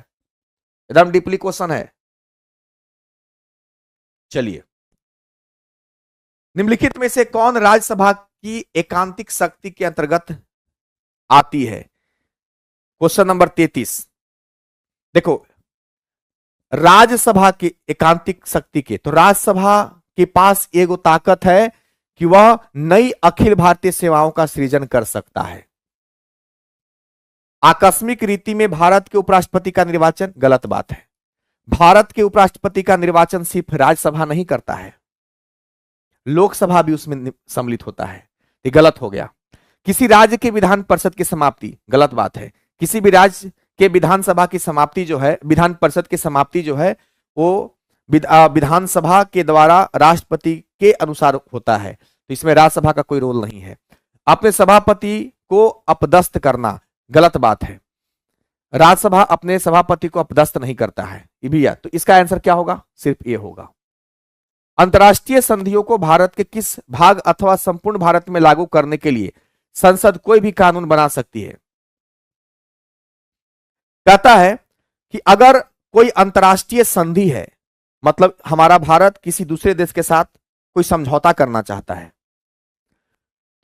एकदम डीपली क्वेश्चन है। चलिए, निम्नलिखित में से कौन राज्यसभा की एकांतिक शक्ति के अंतर्गत आती है? Question number 33। देखो राज्यसभा की एकांतिक शक्ति के, तो राज्यसभा के पास एगो ताकत है कि वह नई अखिल भारतीय सेवाओं का सृजन कर सकता है। आकस्मिक रीति में भारत के उपराष्ट्रपति का निर्वाचन, गलत बात है। भारत के उपराष्ट्रपति का निर्वाचन सिर्फ राज्यसभा नहीं करता है, लोकसभा भी उसमें सम्मिलित होता है। ये गलत हो गया। किसी राज्य के विधान परिषद की समाप्ति, गलत बात है। किसी भी राज्य के विधानसभा की समाप्ति जो है, विधान परिषद की समाप्ति जो है, वो विधानसभा के द्वारा राष्ट्रपति के अनुसार होता है। तो इसमें राज्यसभा का कोई रोल नहीं है। अपने सभापति को अपदस्थ करना, गलत बात है। राज्यसभा अपने सभापति को अपदस्थ नहीं करता है, ये भी याद। तो इसका आंसर क्या होगा? सिर्फ ये होगा। अंतर्राष्ट्रीय संधियों को भारत के किस भाग अथवा संपूर्ण भारत में लागू करने के लिए संसद कोई भी कानून बना सकती है? कहता है कि अगर कोई अंतर्राष्ट्रीय संधि है, मतलब हमारा भारत किसी दूसरे देश के साथ कोई समझौता करना चाहता है,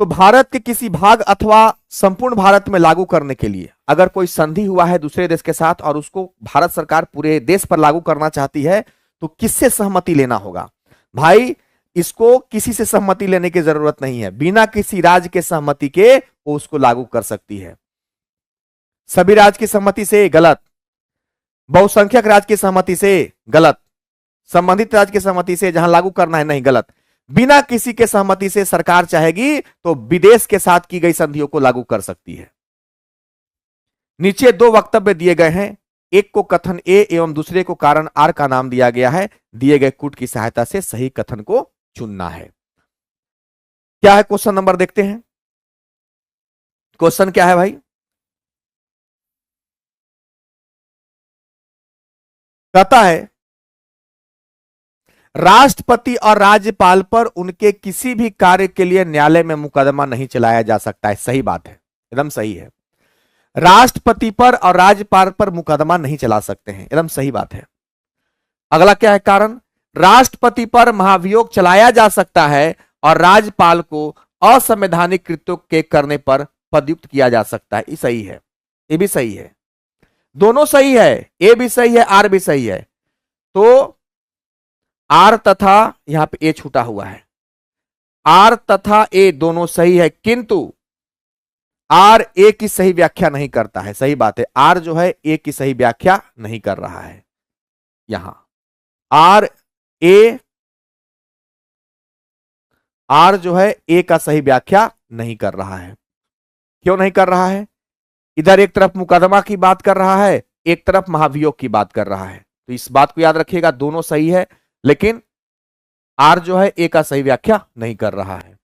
तो भारत के किसी भाग अथवा संपूर्ण भारत में लागू करने के लिए अगर कोई संधि हुआ है दूसरे देश के साथ और उसको भारत सरकार पूरे देश पर लागू करना चाहती है, तो किससे सहमति लेना होगा? भाई इसको किसी से सहमति लेने की जरूरत नहीं है, बिना किसी राज्य के सहमति के वो उसको लागू कर सकती है। सभी राज्य की सहमति से, गलत। बहुसंख्यक राज्य की सहमति से, गलत। संबंधित राज्य की सहमति से जहां लागू करना है, नहीं, गलत। बिना किसी के सहमति से सरकार चाहेगी तो विदेश के साथ की गई संधियों को लागू कर सकती है। नीचे दो वक्तव्य दिए गए हैं, एक को कथन ए एवं दूसरे को कारण आर का नाम दिया गया है। दिए गए कूट की सहायता से सही कथन को चुनना है। क्या है क्वेश्चन नंबर? देखते हैं क्वेश्चन क्या है भाई। कहता है राष्ट्रपति और राज्यपाल पर उनके किसी भी कार्य के लिए न्यायालय में मुकदमा नहीं चलाया जा सकता है। सही बात है, एकदम सही है। राष्ट्रपति पर और राज्यपाल पर मुकदमा नहीं चला सकते हैं, एकदम सही बात है। अगला क्या है कारण? राष्ट्रपति पर महाभियोग चलाया जा सकता है और राज्यपाल को असंवैधानिक कृत्यों के करने पर पदयुक्त किया जा सकता है। ये सही है, ये भी सही है, दोनों सही है। ए भी सही है, आर भी सही है। तो आर तथा यहां पे ए छूटा हुआ है, आर तथा ए दोनों सही है, किंतु आर ए की सही व्याख्या नहीं करता है। सही बात है, आर जो है ए की सही व्याख्या नहीं कर रहा है। यहां आर जो है ए का सही व्याख्या नहीं कर रहा है। क्यों नहीं कर रहा है? इधर एक तरफ मुकदमा की बात कर रहा है, एक तरफ महाभियोग की बात कर रहा है। तो इस बात को याद रखिएगा, दोनों सही है, लेकिन आर जो है ए का सही व्याख्या नहीं कर रहा है।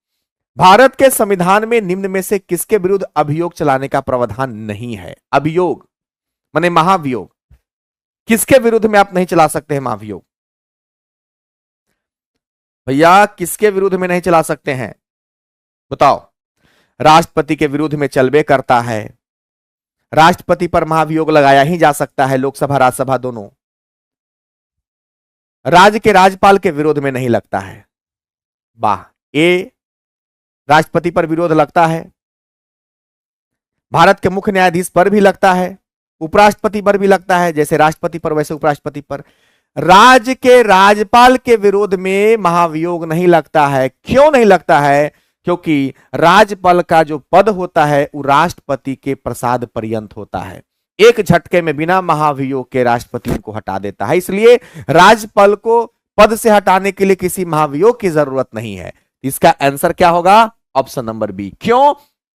भारत के संविधान में निम्न में से किसके विरुद्ध अभियोग चलाने का प्रावधान नहीं है? अभियोग माने महाभियोग, किसके विरुद्ध में आप नहीं चला सकते हैं महाभियोग? भैया किसके विरुद्ध में नहीं चला सकते हैं बताओ? राष्ट्रपति के विरुद्ध में चलबे करता है। राष्ट्रपति पर महाभियोग लगाया ही जा सकता है, लोकसभा राज्यसभा दोनों। राज्य के राज्यपाल के विरोध में नहीं लगता है। वाह, ए राष्ट्रपति पर विरोध लगता है, भारत के मुख्य न्यायाधीश पर भी लगता है, उपराष्ट्रपति पर भी लगता है, जैसे राष्ट्रपति पर वैसे उपराष्ट्रपति पर। राज्य के राज्यपाल के विरोध में महाभियोग नहीं लगता है। क्यों नहीं लगता है? क्योंकि राज्यपाल का जो पद होता है वो राष्ट्रपति के प्रसाद पर्यंत होता है। एक झटके में बिना महाभियोग के राष्ट्रपति उनको हटा देता है। इसलिए राज्यपाल को पद से हटाने के लिए किसी महाभियोग की जरूरत नहीं है। इसका आंसर क्या होगा? Option number B. क्यों?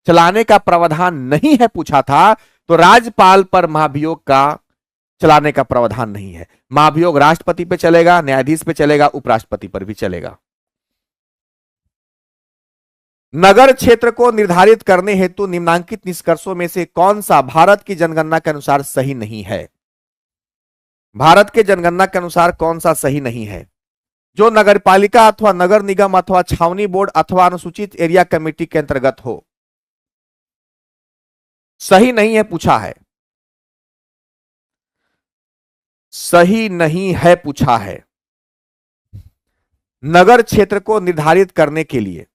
चलाने का प्रावधान नहीं है पूछा था, तो राज्यपाल पर महाभियोग का चलाने का प्रावधान नहीं है। महाभियोग राष्ट्रपति पे चलेगा, न्यायाधीश पे चलेगा, उपराष्ट्रपति पर भी चलेगा। नगर क्षेत्र को निर्धारित करने हेतु निम्नांकित निष्कर्षों में से कौन सा भारत की जनगणना के अनुसार सही नहीं है? भारत के जनगणना के अनुसार कौन सा सही नहीं है? जो नगरपालिका अथवा नगर निगम अथवा छावनी बोर्ड अथवा अनुसूचित एरिया कमेटी के अंतर्गत हो। सही नहीं है पूछा है, सही नहीं है पूछा है। नगर क्षेत्र को निर्धारित करने के लिए,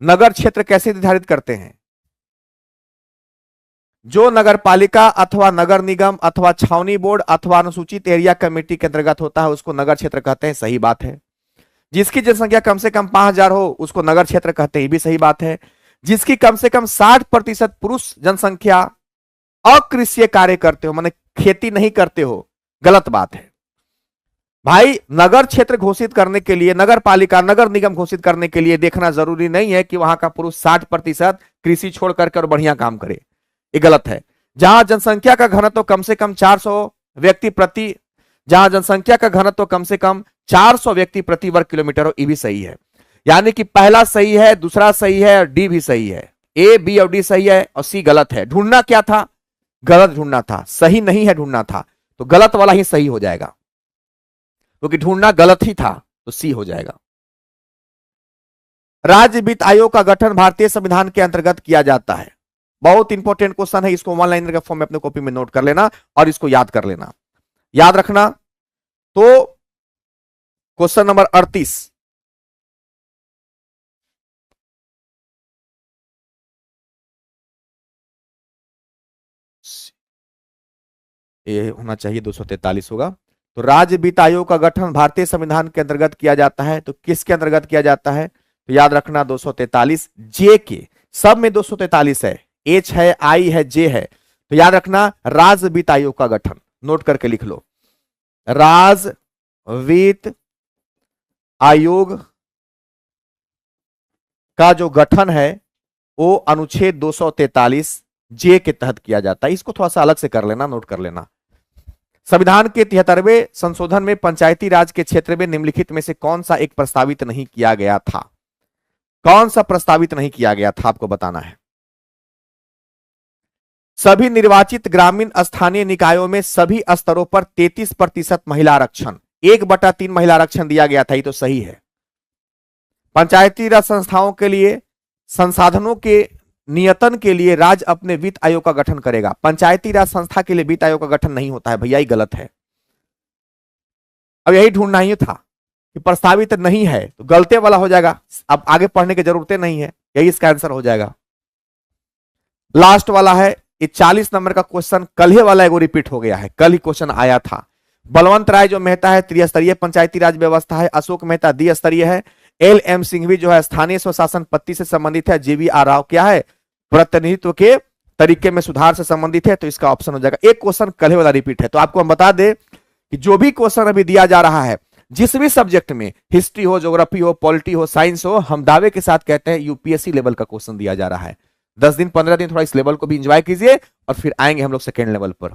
नगर क्षेत्र कैसे निर्धारित करते हैं? जो नगरपालिका अथवा नगर निगम अथवा छावनी बोर्ड अथवा अनुसूचित एरिया कमेटी के अंतर्गत होता है उसको नगर क्षेत्र कहते हैं, सही बात है। जिसकी जनसंख्या कम से कम 5000 हो उसको नगर क्षेत्र कहते हैं, ये भी सही बात है। जिसकी कम से कम 60% पुरुष जनसंख्या अकृषीय कार्य करते हो, माने खेती नहीं करते हो, गलत बात है भाई। नगर क्षेत्र घोषित करने के लिए, नगर पालिका नगर निगम घोषित करने के लिए देखना जरूरी नहीं है कि वहां का पुरुष 60% कृषि छोड़ करके और बढ़िया काम करे, ये गलत है। जहां जनसंख्या का घनत्व कम से कम 400 व्यक्ति प्रति, जहां जनसंख्या का घनत्व कम से कम 400 व्यक्ति प्रति वर्ग किलोमीटर हो, ये भी सही है। यानी कि पहला सही है, दूसरा सही है और डी भी सही है। ए, बी और डी सही है और सी गलत है। ढूंढना क्या था? गलत ढूंढना था, सही नहीं है ढूंढना था, तो गलत वाला ही सही हो जाएगा, क्योंकि ढूंढना गलत ही था, तो सी हो जाएगा। राज्य वित्त आयोग का गठन भारतीय संविधान के अंतर्गत किया जाता है। बहुत इंपॉर्टेंट क्वेश्चन है, इसको वन लाइनर के फॉर्म में अपने कॉपी में नोट कर लेना और इसको याद कर लेना, याद रखना। तो क्वेश्चन नंबर 38, ये होना चाहिए 243 होगा। तो राज्य वित्त आयोग का गठन भारतीय संविधान के अंतर्गत किया जाता है, तो किसके अंतर्गत किया जाता है? तो याद रखना 243 जे के, सब में 243 है, एच है, आई है, जे है, तो याद रखना राज्य वित्त आयोग का गठन, नोट करके लिख लो। राज्य वित्त आयोग का जो गठन है वो अनुच्छेद 243 जे के तहत किया जाता है। इसको थोड़ा सा अलग से कर लेना, नोट कर लेना। संविधान के 73वें संशोधन में पंचायती राज के क्षेत्र में निम्नलिखित में से कौन सा एक प्रस्तावित नहीं किया गया था? कौन सा प्रस्तावित नहीं किया गया था आपको बताना है। सभी निर्वाचित ग्रामीण स्थानीय निकायों में सभी स्तरों पर 33% महिला आरक्षण, 1/3 महिला आरक्षण दिया गया था, ये तो सही है। पंचायती राज संस्थाओं के लिए संसाधनों के नियतन के लिए राज्य अपने वित्त आयोग का गठन करेगा। पंचायती राज संस्था के लिए वित्त आयोग का गठन नहीं होता है भैया, ये गलत है। अब यही ढूंढना ही था कि प्रस्तावित नहीं है, तो गलते वाला हो जाएगा, अब आगे पढ़ने की जरूरत नहीं है, यही इसका आंसर हो जाएगा। लास्ट वाला है, ये 40 नंबर का क्वेश्चन कल ही वाला एगो रिपीट हो गया है, कल ही क्वेश्चन आया था। बलवंत राय जो मेहता है त्रिस्तरीय पंचायती राज व्यवस्था है, अशोक मेहता द्विस्तरीय है, एल एम सिंघवी जो है स्थानीय स्वशासन पत्ति से संबंधित है, जीवी आर राव क्या है प्रतिनिधित्व के तरीके में सुधार से संबंधित है, तो इसका ऑप्शन हो जाएगा। एक क्वेश्चन कल वाला रिपीट है, तो आपको हम बता दें कि जो भी क्वेश्चन अभी दिया जा रहा है जिस भी सब्जेक्ट में, हिस्ट्री हो, ज्योग्राफी हो, पॉलिटी हो, साइंस हो, हम दावे के साथ कहते हैं यूपीएससी लेवल का क्वेश्चन दिया जा रहा है। 10 दिन 15 दिन थोड़ा इस लेवल को भी एंजॉय कीजिए और फिर आएंगे हम लोग सेकेंड लेवल पर।